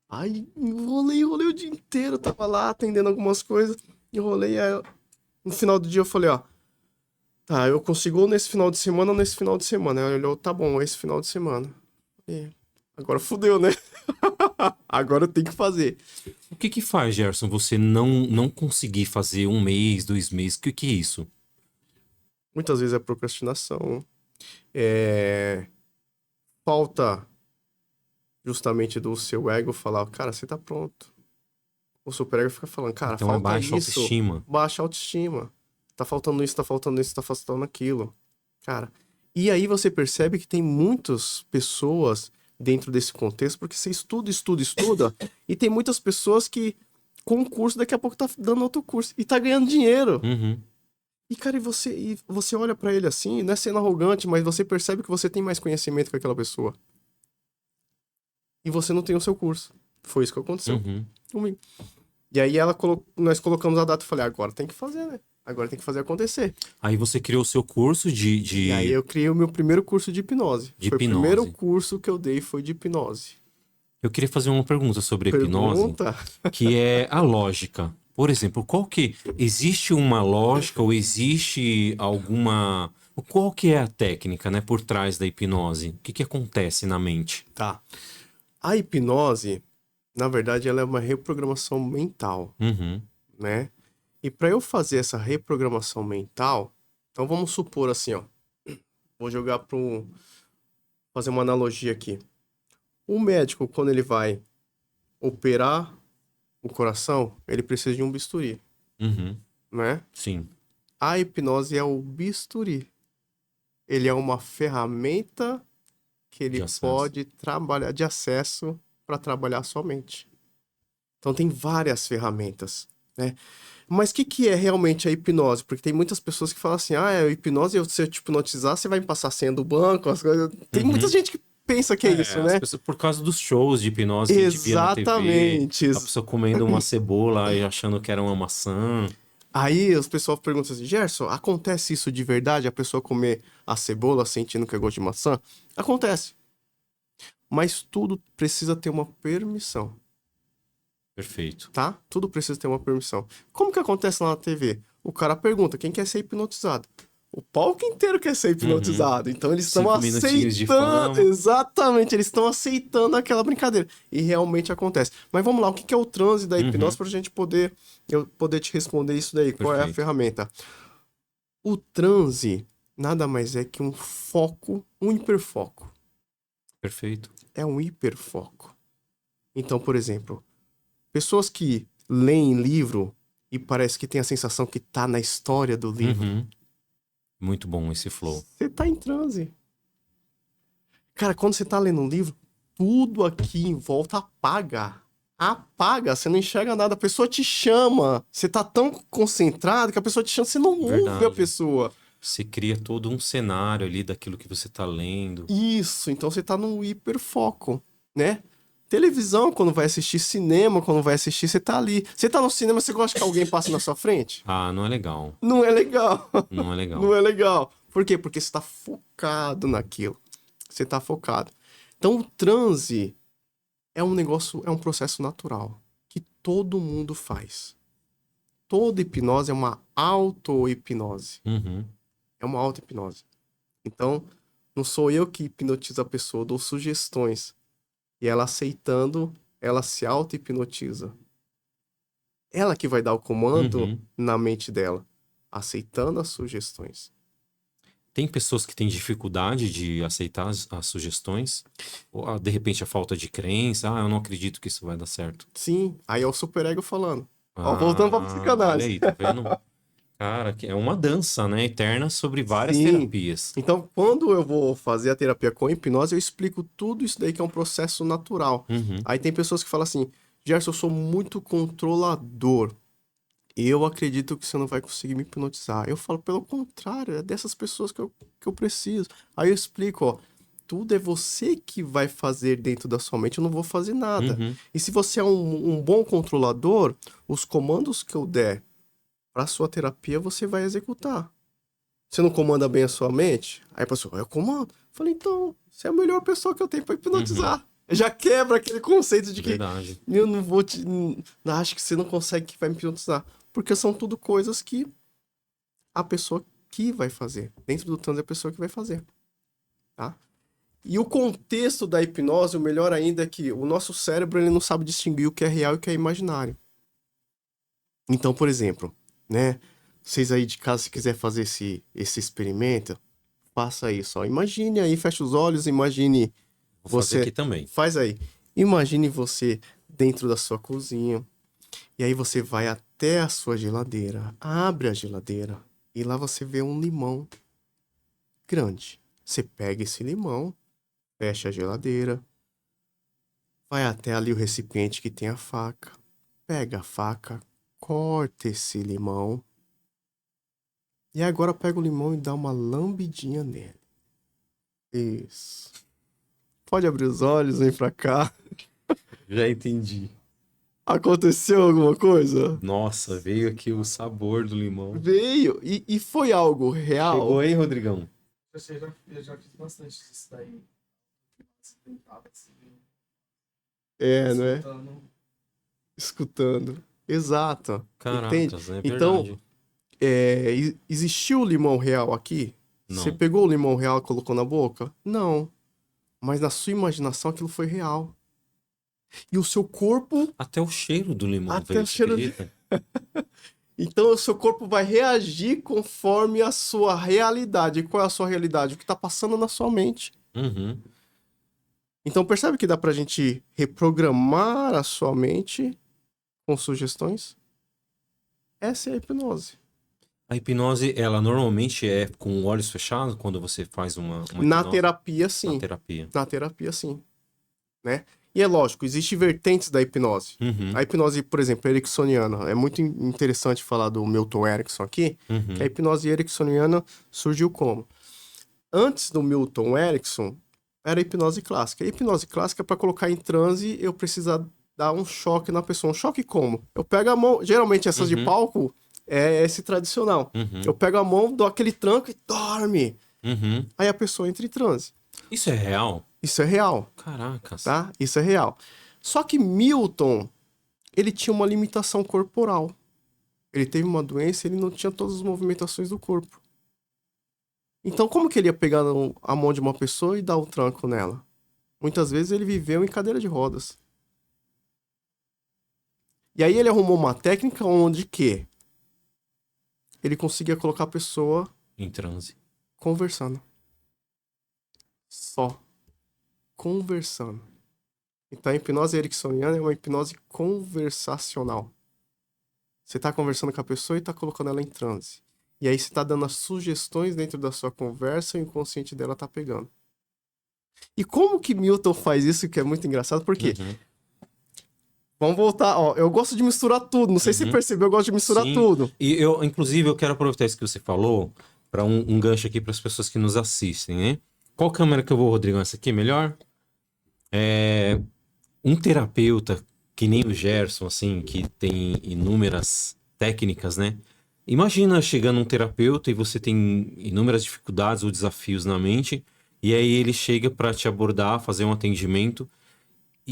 Aí enrolei o dia inteiro, tava lá atendendo algumas coisas, enrolei, aí no final do dia eu falei: ó, tá, eu consigo ou nesse final de semana ou nesse final de semana. Aí ela olhou: tá bom, esse final de semana. E agora fudeu, né? Agora eu tenho que fazer. O que que faz, Gerson, você não conseguir fazer um mês, 2 meses? O que que é isso? Muitas vezes é procrastinação, é falta justamente do seu ego falar: cara, você tá pronto. O superego fica falando: cara, Então é falta baixa isso, autoestima. baixa autoestima. Tá faltando isso, tá faltando isso, tá faltando aquilo. Cara, e aí você percebe que tem muitas pessoas dentro desse contexto, porque você estuda, estuda, estuda, e tem muitas pessoas que com o curso daqui a pouco tá dando outro curso e tá ganhando dinheiro. Uhum. E cara, e você olha pra ele assim, não é sendo arrogante, mas você percebe que você tem mais conhecimento que aquela pessoa. E você não tem o seu curso. Foi isso que aconteceu Uhum. comigo. E aí nós colocamos a data e falei: agora tem que fazer, né? Agora tem que fazer acontecer. Aí você criou o seu curso E aí eu criei o meu primeiro curso de hipnose. de Foi o primeiro hipnose. curso que eu dei foi de hipnose. Eu queria fazer uma pergunta sobre a hipnose, Pergunta? que é a lógica. Por exemplo, qual que existe uma lógica ou existe alguma qual que é a técnica, né, por trás da hipnose? O que que acontece na mente? Tá. A hipnose, na verdade, ela é uma reprogramação mental, Uhum. né? E para eu fazer essa reprogramação mental, então vamos supor assim, ó, vou jogar para fazer uma analogia aqui. O médico, quando ele vai operar o coração, ele precisa de um bisturi, Uhum. né? Sim. A hipnose é o bisturi. Ele é uma ferramenta que ele De acesso. pode trabalhar de acesso para trabalhar a sua mente. Então tem várias ferramentas, né? Mas o que é realmente a hipnose? Porque tem muitas pessoas que falam assim, a hipnose, se eu te hipnotizar, você vai me passar a senha do banco, as coisas. Tem muita gente que pensa que é isso, As né? pessoas, por causa dos shows de hipnose que a gente via na TV, Exatamente. a pessoa comendo uma cebola e achando que era uma maçã. Aí os pessoal perguntam assim, Gerson, acontece isso de verdade? A pessoa comer a cebola sentindo que é gosto de maçã? Acontece. Mas tudo precisa ter uma permissão, Perfeito. tá? Tudo precisa ter uma permissão. Como que acontece lá na TV? O cara pergunta, quem quer ser hipnotizado? O palco inteiro quer ser hipnotizado. Então eles estão 5 minutinhos de aceitando. fama. Exatamente, eles estão aceitando aquela brincadeira. E realmente acontece. Mas vamos lá, o que é o transe da hipnose para a gente eu poder te responder isso daí? Qual é a Perfeito. ferramenta? O transe nada mais é que um foco, um hiperfoco. Perfeito. É um hiperfoco. Então, por exemplo, pessoas que leem livro e parece que tem a sensação que tá na história do livro. Muito bom esse flow. Você tá em transe. Cara, quando você tá lendo um livro, tudo aqui em volta apaga. Apaga, você não enxerga nada, a pessoa te chama. Você tá tão concentrado que a pessoa te chama, você não ouve a Verdade. pessoa. Você cria todo um cenário ali daquilo que você tá lendo. Isso, então você tá num hiperfoco, né? Televisão, quando vai assistir cinema, quando vai assistir, você tá ali. Você tá no cinema, você gosta que alguém passe na sua frente? Ah, não é legal. Não é legal. Não é legal. Não é legal. Por quê? Porque você tá focado naquilo. Você tá focado. Então, o transe é um negócio, é um processo natural que todo mundo faz. Toda hipnose é uma auto-hipnose. É uma auto-hipnose. Então, não sou eu que hipnotizo a pessoa, eu dou sugestões. E ela aceitando, ela se auto-hipnotiza. Ela que vai dar o comando na mente dela, aceitando as sugestões. Tem pessoas que têm dificuldade de aceitar as sugestões? Ou, de repente, a falta de crença. Eu não acredito que isso vai dar certo. Sim, aí é o superego falando. Ó, voltando pra psicanálise. Olha aí, tá vendo? Cara, que é uma dança, né? Eterna sobre várias Sim. terapias. Então, quando eu vou fazer a terapia com hipnose, eu explico tudo isso daí que é um processo natural. Aí tem pessoas que falam assim, Gerson, eu sou muito controlador. Eu acredito que você não vai conseguir me hipnotizar. Eu falo, pelo contrário, é dessas pessoas que eu preciso. Aí eu explico, ó, tudo é você que vai fazer dentro da sua mente, eu não vou fazer nada. E se você é um bom controlador, os comandos que eu der para sua terapia, você vai executar. Você não comanda bem a sua mente? Aí a pessoa, eu comando. Eu falei, então, você é a melhor pessoa que eu tenho para hipnotizar. Já quebra aquele conceito de que Verdade. eu não vou te... Acho que você não consegue que vai me hipnotizar. Porque são tudo coisas que a pessoa que vai fazer. Dentro do transe é a pessoa que vai fazer. Tá? E o contexto da hipnose, o melhor ainda é que o nosso cérebro ele não sabe distinguir o que é real e o que é imaginário. Então, por exemplo, né? Vocês aí de casa, se quiser fazer esse experimento, faça isso. Ó. Imagine aí, fecha os olhos, imagine Vou fazer aqui também. Faz aí. Imagine você dentro da sua cozinha. E aí você vai até a sua geladeira, abre a geladeira e lá você vê um limão grande. Você pega esse limão, fecha a geladeira, vai até ali o recipiente que tem a faca, pega a faca, corta esse limão e agora pega o limão e dá uma lambidinha nele. Isso. Pode abrir os olhos, vem pra cá. Já entendi. Aconteceu alguma coisa? Nossa, veio aqui o sabor do limão. Veio. E foi algo real? Pegou, hein, Rodrigão? Eu já fiz bastante isso daí. É, não é? Escutando. Escutando. Exato. Entende? Caracas, é Então, verdade. existiu o limão real aqui? Não. Você pegou o limão real e colocou na boca? Não. Mas na sua imaginação aquilo foi real. E o seu corpo... Até o cheiro do limão Até veio, o cheiro você de- acredita? Então o seu corpo vai reagir conforme a sua realidade. E qual é a sua realidade? O que está passando na sua mente. Uhum. Então percebe que dá pra gente reprogramar a sua mente com sugestões? Essa é a hipnose. A hipnose, ela normalmente é com olhos fechados quando você faz uma Na hipnose? terapia, Na sim. terapia. Na terapia, sim. Né? E é lógico, existem vertentes da hipnose. Uhum, A hipnose, por exemplo, ericksoniana. É muito interessante falar do Milton Erickson aqui, que a uhum, hipnose ericksoniana surgiu como? Antes do Milton Erickson, era a hipnose clássica. A hipnose clássica, para colocar em transe, eu precisava dar um choque na pessoa. Um choque como? Eu pego a mão, geralmente essas de uhum, palco é esse tradicional. Eu uhum, pego a mão, dou aquele tranco e dorme. uhum. Aí a pessoa entra em transe. Isso é real? Isso é real, Caracas. tá? Isso é real. Só que Milton, ele tinha uma limitação corporal. Ele teve uma doença, ele não tinha todas as movimentações do corpo. Então, como que ele ia pegar a mão de uma pessoa e dar um tranco nela? Muitas vezes ele viveu em cadeira de rodas. E aí ele arrumou uma técnica onde que ele conseguia colocar a pessoa Em transe. conversando. Só. Conversando. Então a hipnose ericksoniana é uma hipnose conversacional. Você tá conversando com a pessoa e tá colocando ela em transe. E aí você tá dando as sugestões dentro da sua conversa e o inconsciente dela tá pegando. E como que Milton faz isso, que é muito engraçado, por quê? Uhum, Vamos voltar, ó, eu gosto de misturar tudo, não sei se você uhum. percebeu, eu gosto de misturar Sim. tudo. E eu, inclusive, eu quero aproveitar isso que você falou para um gancho aqui para as pessoas que nos assistem, né? Qual câmera que eu vou, Rodrigão? Essa aqui é melhor? É, um terapeuta que nem o Gerson, assim, que tem inúmeras técnicas, né? Imagina chegando um terapeuta e você tem inúmeras dificuldades ou desafios na mente, e aí ele chega para te abordar, fazer um atendimento,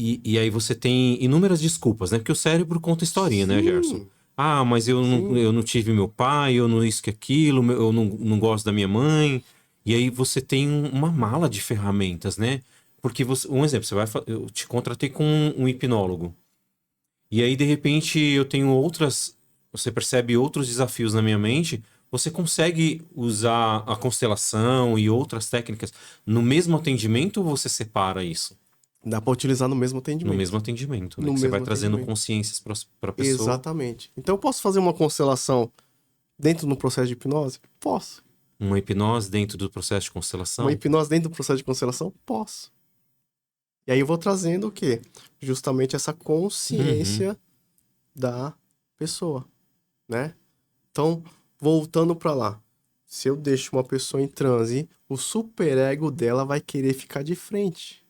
e aí você tem inúmeras desculpas, né? Porque o cérebro conta historinha, né, Gerson? Sim, Ah, mas sim. eu não tive meu pai, eu não isso que aquilo, eu não gosto da minha mãe. E aí você tem uma mala de ferramentas, né? Porque você, um exemplo, eu te contratei com um hipnólogo. E aí, de repente, eu tenho outras. Você percebe outros desafios na minha mente. Você consegue usar a constelação e outras técnicas no mesmo atendimento ou você separa isso? Dá pra utilizar no mesmo No mesmo atendimento. atendimento, né? No Que você vai mesmo trazendo atendimento. consciências para a pessoa. Exatamente. Então eu posso fazer uma constelação dentro do processo de hipnose? Posso. Uma hipnose dentro do processo de Uma constelação. hipnose dentro do processo de constelação? Posso. E aí eu vou trazendo o quê? Justamente essa Uhum, consciência da pessoa, né? Então, voltando pra lá. Se eu deixo uma pessoa em transe, o superego dela vai querer ficar de frente.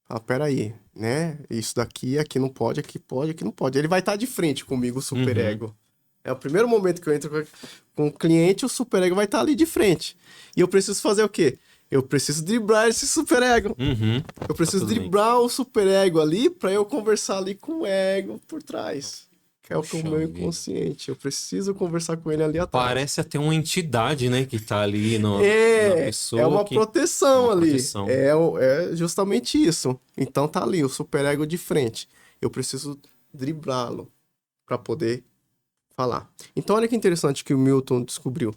Ah, peraí, né? Isso daqui, aqui não pode, aqui pode, aqui não pode. Ele vai estar de frente comigo, o uhum, superego. É o primeiro momento que eu entro com o cliente, o superego vai estar ali de frente. E eu preciso fazer o quê? Eu preciso driblar esse superego. uhum. Eu Tá preciso tudo bem. driblar o superego ali para eu conversar ali com o ego por trás. Que é o que é o Puxa meu vida. inconsciente. Eu preciso conversar com ele ali atrás. Parece até uma entidade, né? Que tá ali no, na É pessoa uma que. proteção Uma ali. proteção. É justamente isso. Então tá ali, o superego de frente. Eu preciso driblá-lo para poder falar. Então olha que interessante que o Milton descobriu.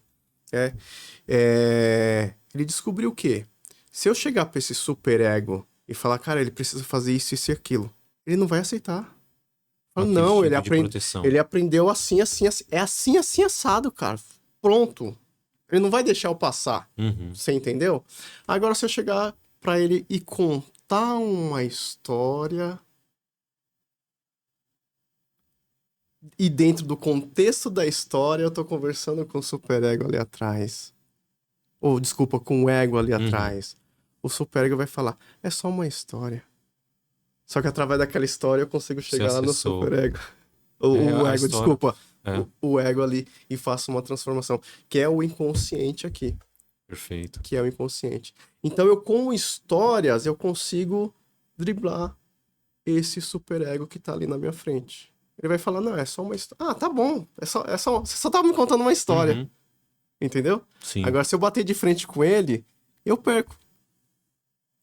É, ele descobriu o quê? Se eu chegar para esse superego e falar, cara, ele precisa fazer isso e aquilo, ele não vai aceitar. Fala, Aquele não, tipo de proteção. ele aprendeu assim, assim, assim. É assim, assim, assado, cara. Pronto. Ele não vai deixar eu passar. Uhum, Você entendeu? Agora, se eu chegar pra ele e contar uma história, e dentro do contexto da história, eu tô conversando com o superego ali atrás. Ou, desculpa, com o ego ali uhum. atrás. O superego vai falar, é só uma história. Só que através daquela história eu consigo Você chegar lá no acessou. superego. É O a ego, história. desculpa. É, O ego ali e faço uma transformação. Que é o inconsciente aqui. perfeito. Que é o inconsciente. Então eu, com histórias, eu consigo driblar esse superego que tá ali na minha frente. Ele vai falar, não, é só uma história. Ah, tá bom. Você só tava me contando uma história. Uhum, Entendeu? sim. Agora, se eu bater de frente com ele, eu perco.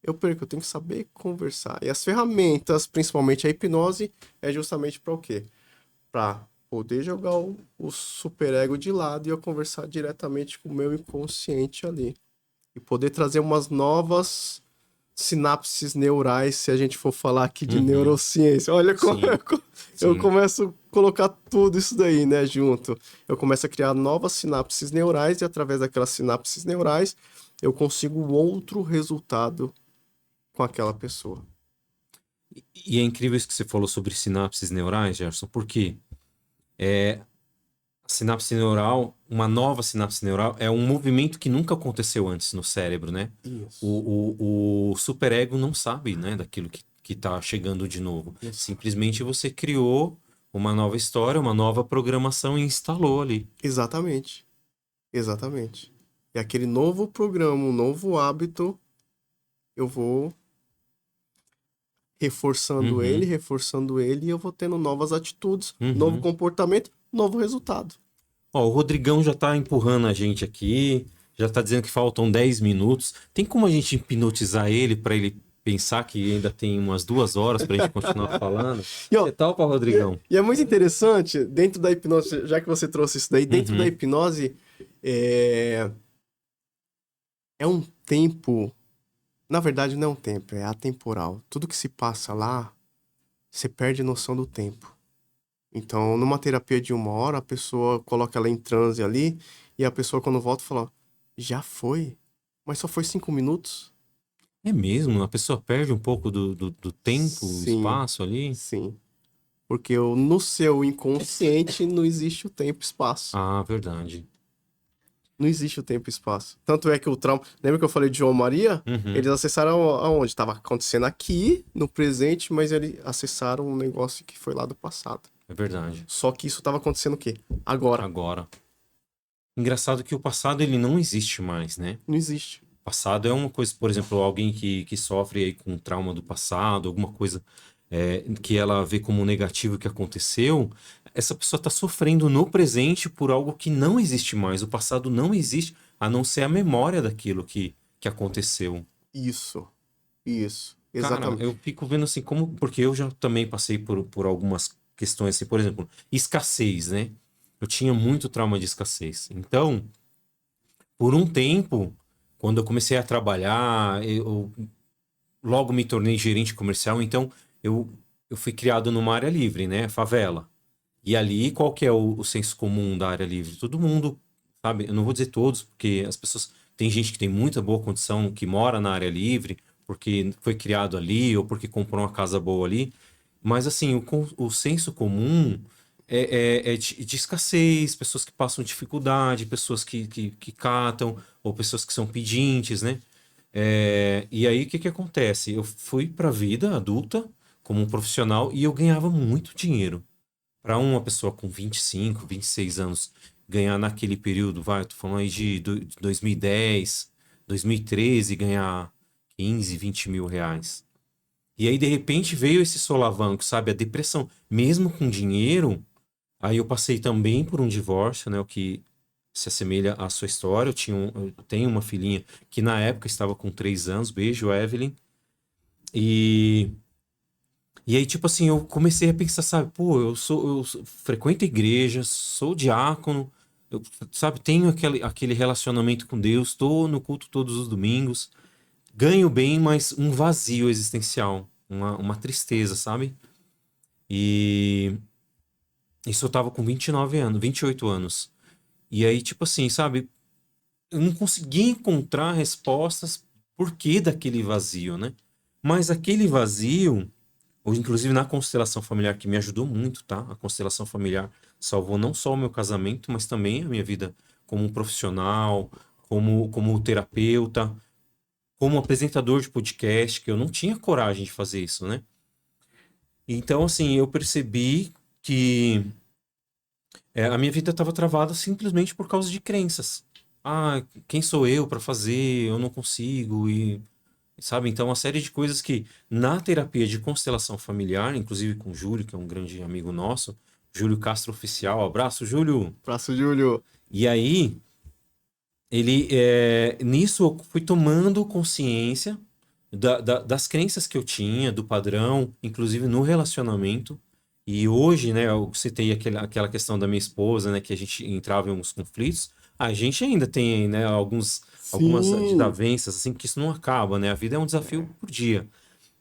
Eu perco, eu tenho que saber conversar. E as ferramentas, principalmente a hipnose, é justamente para o quê? Para poder jogar o superego de lado e eu conversar diretamente com o meu inconsciente ali. E poder trazer umas novas sinapses neurais, se a gente for falar aqui de Uhum. neurociência. Olha como Sim, eu sim. começo a colocar tudo isso daí, né, junto. Eu começo a criar novas sinapses neurais e através daquelas sinapses neurais eu consigo outro resultado com aquela pessoa. E é incrível isso que você falou sobre sinapses neurais, Gerson, porque a sinapse neural, uma nova sinapse neural, é um movimento que nunca aconteceu antes no cérebro, né? Isso. O superego não sabe, né, daquilo que tá chegando de novo. Isso. Simplesmente você criou uma nova história, uma nova programação e instalou ali. Exatamente. Exatamente. E aquele novo programa, um novo hábito, eu vou Uhum, reforçando ele, e eu vou tendo novas atitudes, novo uhum. comportamento, novo resultado. Ó, o Rodrigão já tá empurrando a gente aqui, já tá dizendo que faltam 10 minutos. Tem como a gente hipnotizar ele para ele pensar que ainda tem umas 2 horas pra gente continuar falando? E, ó, Que tal, para Rodrigão? e é muito interessante, dentro da hipnose, já que você trouxe isso daí, dentro da Uhum. hipnose, é, é um tempo. Na verdade, não é um tempo, é atemporal. Tudo que se passa lá, você perde noção do tempo. Então, numa terapia de 1 hora, a pessoa coloca ela em transe ali, e a pessoa, quando volta, fala: já foi? Mas só foi 5 minutos? É mesmo? A pessoa perde um pouco do tempo, o Sim, espaço ali? sim. Porque no seu inconsciente não existe o tempo e espaço. Ah, verdade. Não existe o tempo e espaço. Tanto é que o trauma. Lembra que eu falei de João Maria? Uhum, Eles acessaram aonde? Estava acontecendo aqui, no presente, mas eles acessaram um negócio que foi lá do passado. é verdade. Só que isso estava acontecendo o quê? Agora. Agora. Engraçado que o passado ele não existe mais, né? Não existe. O passado é uma coisa, por exemplo, alguém que sofre aí com trauma do passado, alguma coisa que ela vê como negativo que aconteceu, essa pessoa está sofrendo no presente por algo que não existe mais. O passado não existe, a não ser a memória daquilo que aconteceu. Isso. Isso. Cara, Exatamente. eu fico vendo assim, como. Porque eu já também passei por algumas questões, assim, por exemplo, escassez, né? Eu tinha muito trauma de escassez. Então, por um tempo, quando eu comecei a trabalhar, eu logo me tornei gerente comercial, então eu, eu fui criado numa área livre, né? Favela. E ali, qual que é o senso comum da área livre? Todo mundo, sabe? Eu não vou dizer todos, porque as pessoas. Tem gente que tem muita boa condição, que mora na área livre, porque foi criado ali ou porque comprou uma casa boa ali. Mas, assim, o senso comum é de escassez, pessoas que passam dificuldade, pessoas que catam, ou pessoas que são pedintes, né? E aí, o que que acontece? Eu fui para a vida adulta como um profissional e eu ganhava muito dinheiro. Para uma pessoa com 25, 26 anos ganhar naquele período, vai, eu tô falando aí de 2010, 2013, ganhar 15, 20 mil reais. E aí, de repente, veio esse solavanco, sabe? A depressão. Mesmo com dinheiro, aí eu passei também por um divórcio, né? O que se assemelha à sua história. Eu tenho uma filhinha que na época estava com 3 anos. Beijo, Evelyn. E E aí, tipo assim, eu comecei a pensar, sabe, pô, frequento a igreja, sou diácono, eu, sabe, tenho aquele relacionamento com Deus, tô no culto todos os domingos, ganho bem, mas um vazio existencial, uma tristeza, sabe? E isso eu tava com 29 anos, 28 anos. E aí, tipo assim, sabe, eu não conseguia encontrar respostas por que daquele vazio, né? Mas aquele vazio. Ou, inclusive na constelação familiar, que me ajudou muito, tá? A constelação familiar salvou não só o meu casamento, mas também a minha vida como um profissional, como terapeuta, como apresentador de podcast, que eu não tinha coragem de fazer isso, né? Então, assim, eu percebi que a minha vida estava travada simplesmente por causa de crenças. Ah, quem sou eu para fazer? Eu não consigo e sabe? Então, uma série de coisas que na terapia de constelação familiar, inclusive com o Júlio, que é um grande amigo nosso, Júlio Castro Oficial, abraço, Júlio. Braço, Júlio. E aí, nisso eu fui tomando consciência das crenças que eu tinha, do padrão, inclusive no relacionamento. E hoje, né, eu citei aquela questão da minha esposa, né, que a gente entrava em alguns conflitos. A gente ainda tem, né, algumas Sim. desavenças, assim, que isso não acaba, né? A vida é um desafio por dia.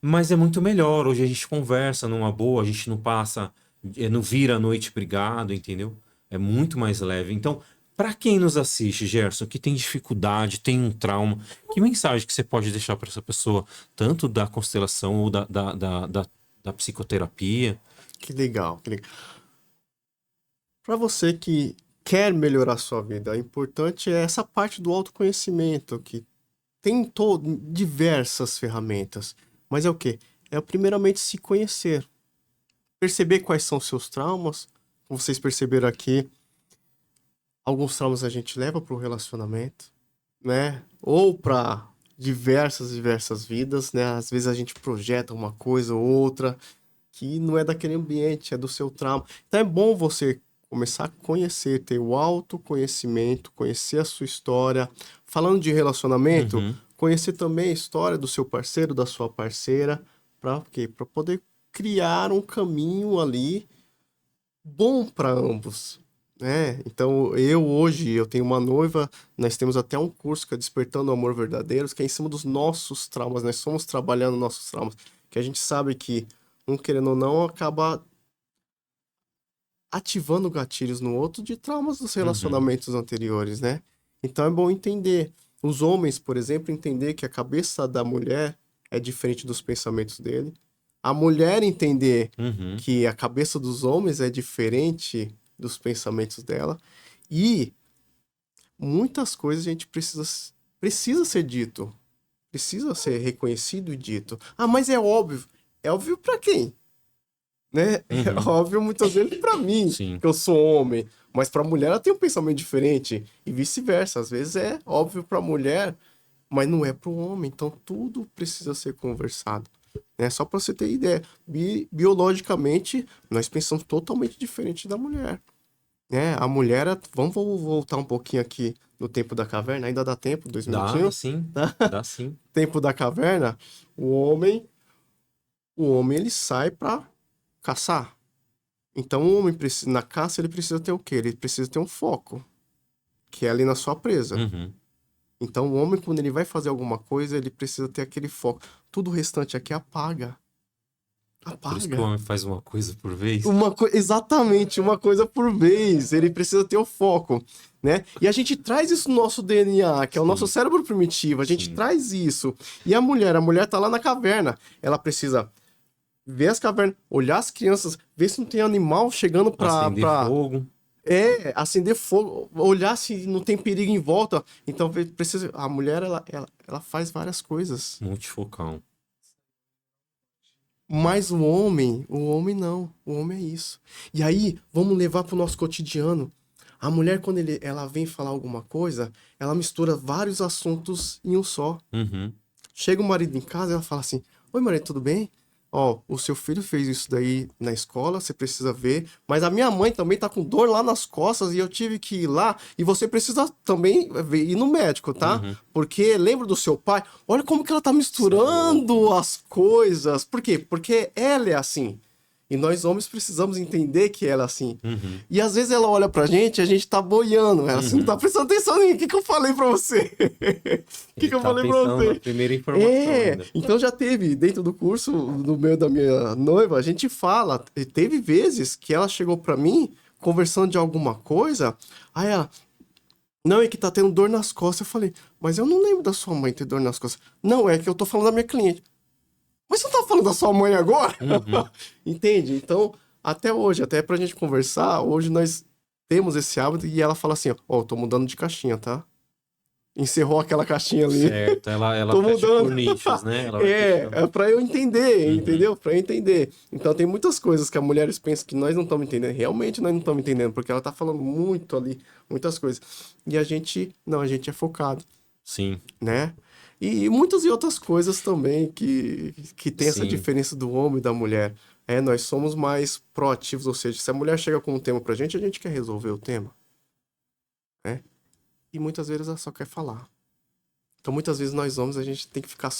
Mas é muito melhor. Hoje a gente conversa numa boa, a gente não passa, não vira a noite brigado, entendeu? É muito mais leve. Então, para quem nos assiste, Gerson, que tem dificuldade, tem um trauma, que mensagem que você pode deixar para essa pessoa, tanto da constelação ou da psicoterapia? Que legal, que legal. Para você que quer melhorar a sua vida, o importante é essa parte do autoconhecimento, que tem diversas ferramentas. Mas é o quê? É primeiramente se conhecer, perceber quais são os seus traumas. Como vocês perceberam aqui, alguns traumas a gente leva para o relacionamento, né? Ou para diversas vidas, né? Às vezes a gente projeta uma coisa ou outra que não é daquele ambiente, é do seu trauma. Então é bom você começar a conhecer, ter o autoconhecimento, conhecer a sua história. Falando de relacionamento, Uhum, conhecer também a história do seu parceiro, da sua parceira, para quê? Para poder criar um caminho ali bom para ambos, né? Então, eu tenho uma noiva, nós temos até um curso que é Despertando o Amor Verdadeiro, que é em cima dos nossos traumas, nós somos trabalhando nossos traumas, que a gente sabe que, um querendo ou não, acaba ativando gatilhos no outro de traumas dos uhum, relacionamentos anteriores, né? Então é bom entender. Os homens, por exemplo, entender que a cabeça da mulher é diferente dos pensamentos dele. A mulher entender uhum, que a cabeça dos homens é diferente dos pensamentos dela. E muitas coisas a gente precisa ser dito. Precisa ser reconhecido e dito. Ah, mas é óbvio. É óbvio pra quem? Né? É uhum. óbvio muitas vezes pra mim, Sim. que eu sou homem, mas pra mulher ela tem um pensamento diferente e vice-versa. Às vezes é óbvio pra mulher, mas não é pro homem. Então tudo precisa ser conversado, né? Só pra você ter ideia, biologicamente nós pensamos totalmente diferente da mulher, né? A mulher, vamos voltar um pouquinho aqui no tempo da caverna, ainda dá tempo, dois Dá minutinhos, sim, tá? dá sim. Tempo da caverna, o homem, o homem ele sai pra caçar. Então, o homem precisa, na caça, ele precisa ter o quê? Ele precisa ter um foco, que é ali na sua presa. Uhum. Então, o homem, quando ele vai fazer alguma coisa, ele precisa ter aquele foco. Tudo o restante aqui apaga. Por isso que o Apaga. homem faz uma coisa por vez. Exatamente, uma coisa por vez. Ele precisa ter o foco, né? E a gente traz isso no nosso DNA, que é o nosso Sim, cérebro primitivo. A gente sim. traz isso. E a mulher tá lá na caverna. Ela precisa ver as cavernas, olhar as crianças, ver se não tem animal chegando Acender fogo. acender fogo, olhar se não tem perigo em volta. Então precisa. A mulher, ela faz várias coisas. Multifocal. Mas o homem não. O homem é isso. E aí, vamos levar pro nosso cotidiano. A mulher, quando ela vem falar alguma coisa, ela mistura vários assuntos em um só. Uhum. Chega o marido em casa e ela fala assim: Oi, marido, tudo bem? Ó, o seu filho fez isso daí na escola, você precisa ver. Mas a minha mãe também tá com dor lá nas costas e eu tive que ir lá. E você precisa também ir no médico, tá? Uhum. Porque lembra do seu pai? Olha como que ela tá Cê é louco. misturando as coisas. Por quê? Porque ela é assim. E nós homens precisamos entender que ela é assim. Uhum. E às vezes ela olha pra gente e a gente tá boiando. Ela, você não Uhum. tá prestando atenção em mim. O que que eu falei pra você? O que Ele que eu tá falei pra pensando na você? primeira informação ainda. Então já teve, dentro do curso, no meio da minha noiva, a gente fala, e teve vezes que ela chegou pra mim, conversando de alguma coisa, aí ela, não, é que tá tendo dor nas costas. Eu falei, mas eu não lembro da sua mãe ter dor nas costas. Não, é que eu tô falando da minha cliente. Mas você não tá falando da sua mãe agora? Uhum. Entende? Então, até hoje, até pra gente conversar, hoje nós temos esse hábito e ela fala assim, ó, eu tô mudando de caixinha, tá? Encerrou aquela caixinha ali. Certo, ela Tô fecha por mudando. nichos, né? Ela vai fechando. É pra eu entender, Uhum. entendeu? Pra eu entender. Então tem muitas coisas que as mulheres pensam que nós não estamos entendendo. Realmente nós não estamos entendendo, porque ela tá falando muito ali, muitas coisas. E a gente, não, a gente é focado, Sim, né? E muitas e outras coisas também que tem essa sim. diferença do homem e da mulher. É, nós somos mais proativos, ou seja, se a mulher chega com um tema pra gente, a gente quer resolver o tema, né? E muitas vezes ela só quer falar. Então muitas vezes nós homens a gente tem que ficar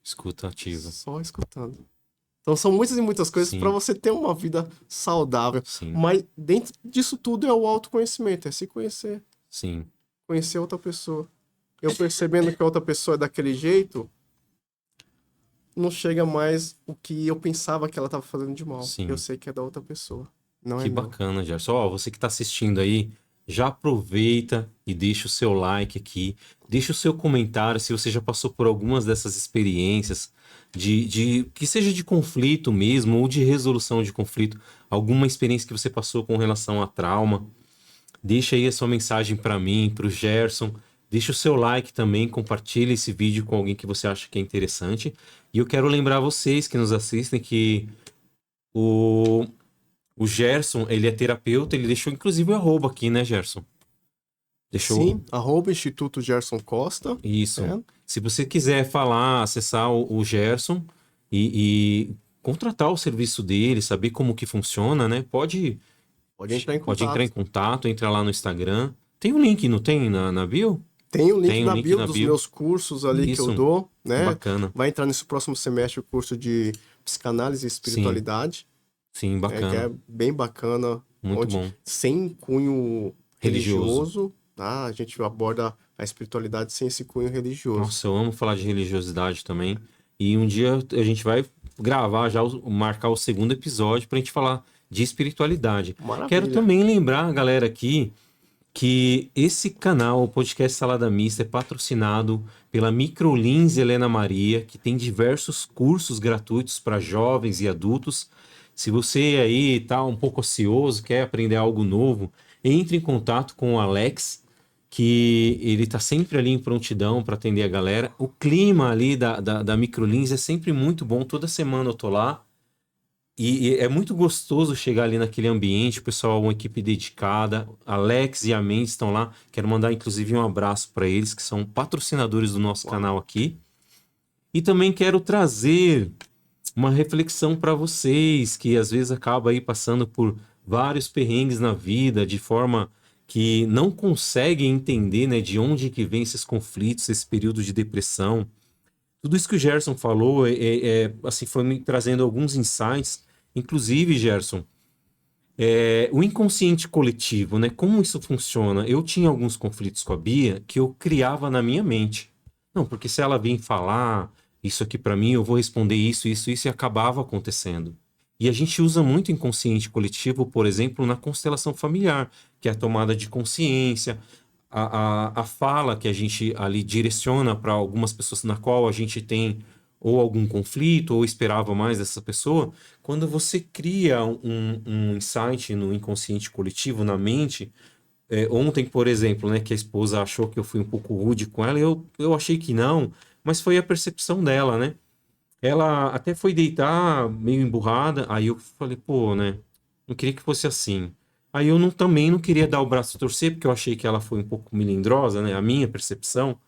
Escuta ativa. só escutando. Então são muitas e muitas coisas para Sim, você ter uma vida saudável. sim. Mas dentro disso tudo é o autoconhecimento, é se conhecer. Sim, conhecer outra pessoa. Eu percebendo que a outra pessoa é daquele jeito, não chega mais o que eu pensava que ela estava fazendo de mal. sim. Eu sei que é da outra pessoa, não é Que meu. bacana, Gerson. Ó, você que está assistindo aí, já aproveita e deixa o seu like aqui, deixa o seu comentário se você já passou por algumas dessas experiências que seja de conflito mesmo ou de resolução de conflito, alguma experiência que você passou com relação a trauma. Deixa aí a sua mensagem para mim, para o Gerson. Deixa o seu like também, compartilha esse vídeo com alguém que você acha que é interessante. E eu quero lembrar vocês que nos assistem que o o Gerson, ele é terapeuta, ele deixou inclusive o arroba aqui, né, Gerson? Deixou Sim, Instituto Gerson Costa. isso. É, Se você quiser falar, acessar o Gerson e contratar o serviço dele, saber como que funciona, né? pode entrar em Pode entrar em contato. contato, entra lá no Instagram. Tem um link, não tem, na bio? Tem o link Tem um na link bio na dos bio. meus cursos ali que eu Isso, dou, que né? bacana. Vai entrar nesse próximo semestre o curso de psicanálise e Sim, espiritualidade, sim, que bacana. é bem bacana, Muito onde bom. sem cunho Religioso. religioso, tá? A gente aborda a espiritualidade sem esse cunho religioso. Nossa, eu amo falar de religiosidade também. E um dia a gente vai gravar já, marcar o segundo episódio pra gente falar de espiritualidade. Quero Maravilha. também lembrar a galera aqui que esse canal, o podcast Salada Mista, é patrocinado pela Microlins Helena Maria, que tem diversos cursos gratuitos para jovens e adultos. Se você aí tá um pouco ocioso, quer aprender algo novo, entre em contato com o Alex, que ele tá sempre ali em prontidão para atender a galera. O clima ali da Microlins é sempre muito bom, toda semana eu tô lá. E é muito gostoso chegar ali naquele ambiente, o pessoal, uma equipe dedicada. Alex e a Mendes estão lá. Quero mandar inclusive um abraço para eles, que são patrocinadores do nosso canal Uau. aqui. E também quero trazer uma reflexão para vocês que às vezes acaba aí passando por vários perrengues na vida, de forma que não conseguem entender, né, de onde que vem esses conflitos, esse período de depressão. Tudo isso que o Gerson falou assim, foi me trazendo alguns insights. Inclusive, Gerson, o inconsciente coletivo, né? Como isso funciona? Eu tinha alguns conflitos com a Bia que eu criava na minha mente. Não, porque se ela vir falar isso aqui pra mim, eu vou responder isso, isso, isso, e acabava acontecendo. E a gente usa muito inconsciente coletivo, por exemplo, na constelação familiar, que é a tomada de consciência, a fala que a gente ali direciona para algumas pessoas na qual a gente tem ou algum conflito ou esperava mais dessa pessoa. Quando você cria um insight no inconsciente coletivo, na mente, ontem, por exemplo, né, que a esposa achou que eu fui um pouco rude com ela, eu achei que não, mas foi a percepção dela, né? Ela até foi deitar meio emburrada, aí eu falei, pô, né? Não queria que fosse assim. Aí eu não, também não queria dar o braço a torcer, porque eu achei que ela foi um pouco melindrosa, né? A minha percepção.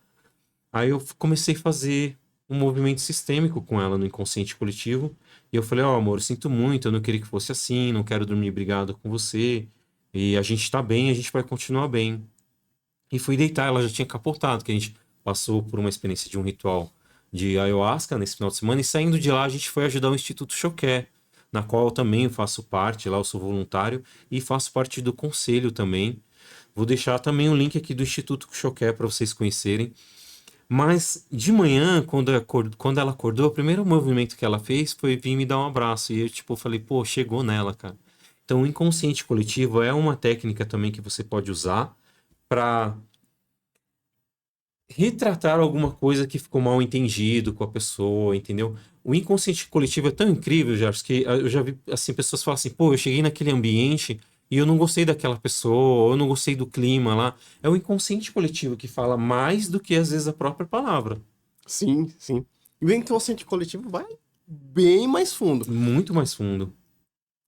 Aí eu comecei a fazer um movimento sistêmico com ela no inconsciente coletivo. E eu falei, ó, amor, eu sinto muito, eu não queria que fosse assim, não quero dormir brigado com você. E a gente tá bem, a gente vai continuar bem. E fui deitar, ela já tinha capotado, que a gente passou por uma experiência de um ritual de ayahuasca nesse final de semana. E saindo de lá, a gente foi ajudar o Instituto Choqué, na qual eu também faço parte, lá eu sou voluntário e faço parte do conselho também. Vou deixar também o link aqui do Instituto Choqué para vocês conhecerem. Mas de manhã, quando ela acordou, o primeiro movimento que ela fez foi vir me dar um abraço. E eu, tipo, falei, pô, chegou nela, cara. Então, o inconsciente coletivo é uma técnica também que você pode usar para retratar alguma coisa que ficou mal entendido com a pessoa, entendeu? O inconsciente coletivo é tão incrível, Jarbs, que eu já vi assim, pessoas falam assim, pô, eu cheguei naquele ambiente e eu não gostei daquela pessoa, ou eu não gostei do clima lá. É o inconsciente coletivo que fala mais do que às vezes a própria palavra. Sim, sim. E o inconsciente coletivo vai bem mais fundo. Muito mais fundo.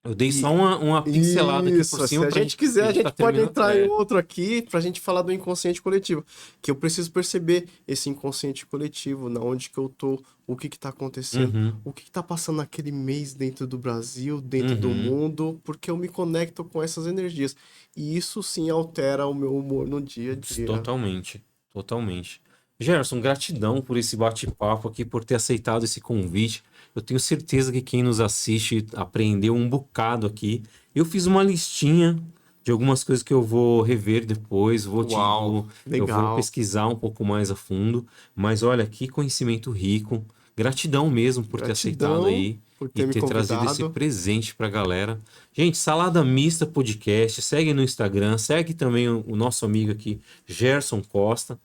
Eu dei E só uma pincelada aqui por isso, se cima a pra gente quiser, a a gente tá gente pode terminando. entrar em outro aqui pra gente falar do inconsciente coletivo. Que eu preciso perceber esse inconsciente coletivo, na onde que eu tô, o que que tá acontecendo, Uhum, o que que tá passando naquele mês dentro do Brasil, dentro do uhum. mundo, porque eu me conecto com essas energias. E isso sim altera o meu humor no dia a dia. Totalmente, totalmente. Gerson, gratidão por esse bate-papo aqui, por ter aceitado esse convite. Eu tenho certeza que quem nos assiste aprendeu um bocado aqui. Eu fiz uma listinha de algumas coisas que eu vou rever depois, Uau, eu vou legal. pesquisar um pouco mais a fundo. Mas olha, que conhecimento rico. Gratidão mesmo por ter aceitado Gratidão aí por e ter me ter trazido esse convidado. presente pra galera. Gente, Salada Mista Podcast, segue no Instagram, segue também o nosso amigo aqui, Gerson Costa,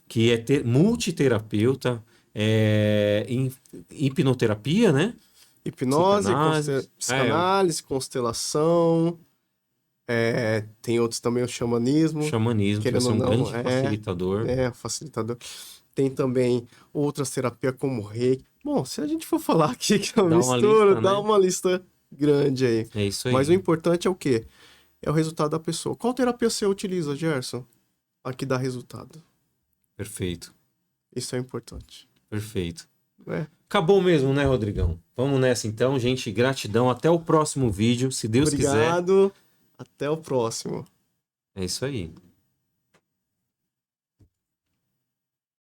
que é multiterapeuta, em hipnoterapia, né? Hipnose, Psicanálise. psicanálise, constelação. Tem outros também, o xamanismo, Xamanismo, que vai querendo ser ou um não, grande facilitador. facilitador. Tem também outras terapias como Reiki. Bom, se a gente for falar aqui que é uma Dá uma mistura, lista, dá né? uma lista grande aí. É isso Mas o aí. importante é o quê? É o resultado da pessoa. Qual terapia você utiliza, Gerson? A que dá resultado. Perfeito, Isso é importante, perfeito. né? Acabou mesmo, né, Rodrigão? Vamos nessa então, gente. Gratidão. Até o próximo vídeo, se Deus quiser. Obrigado. Até o próximo. É isso aí.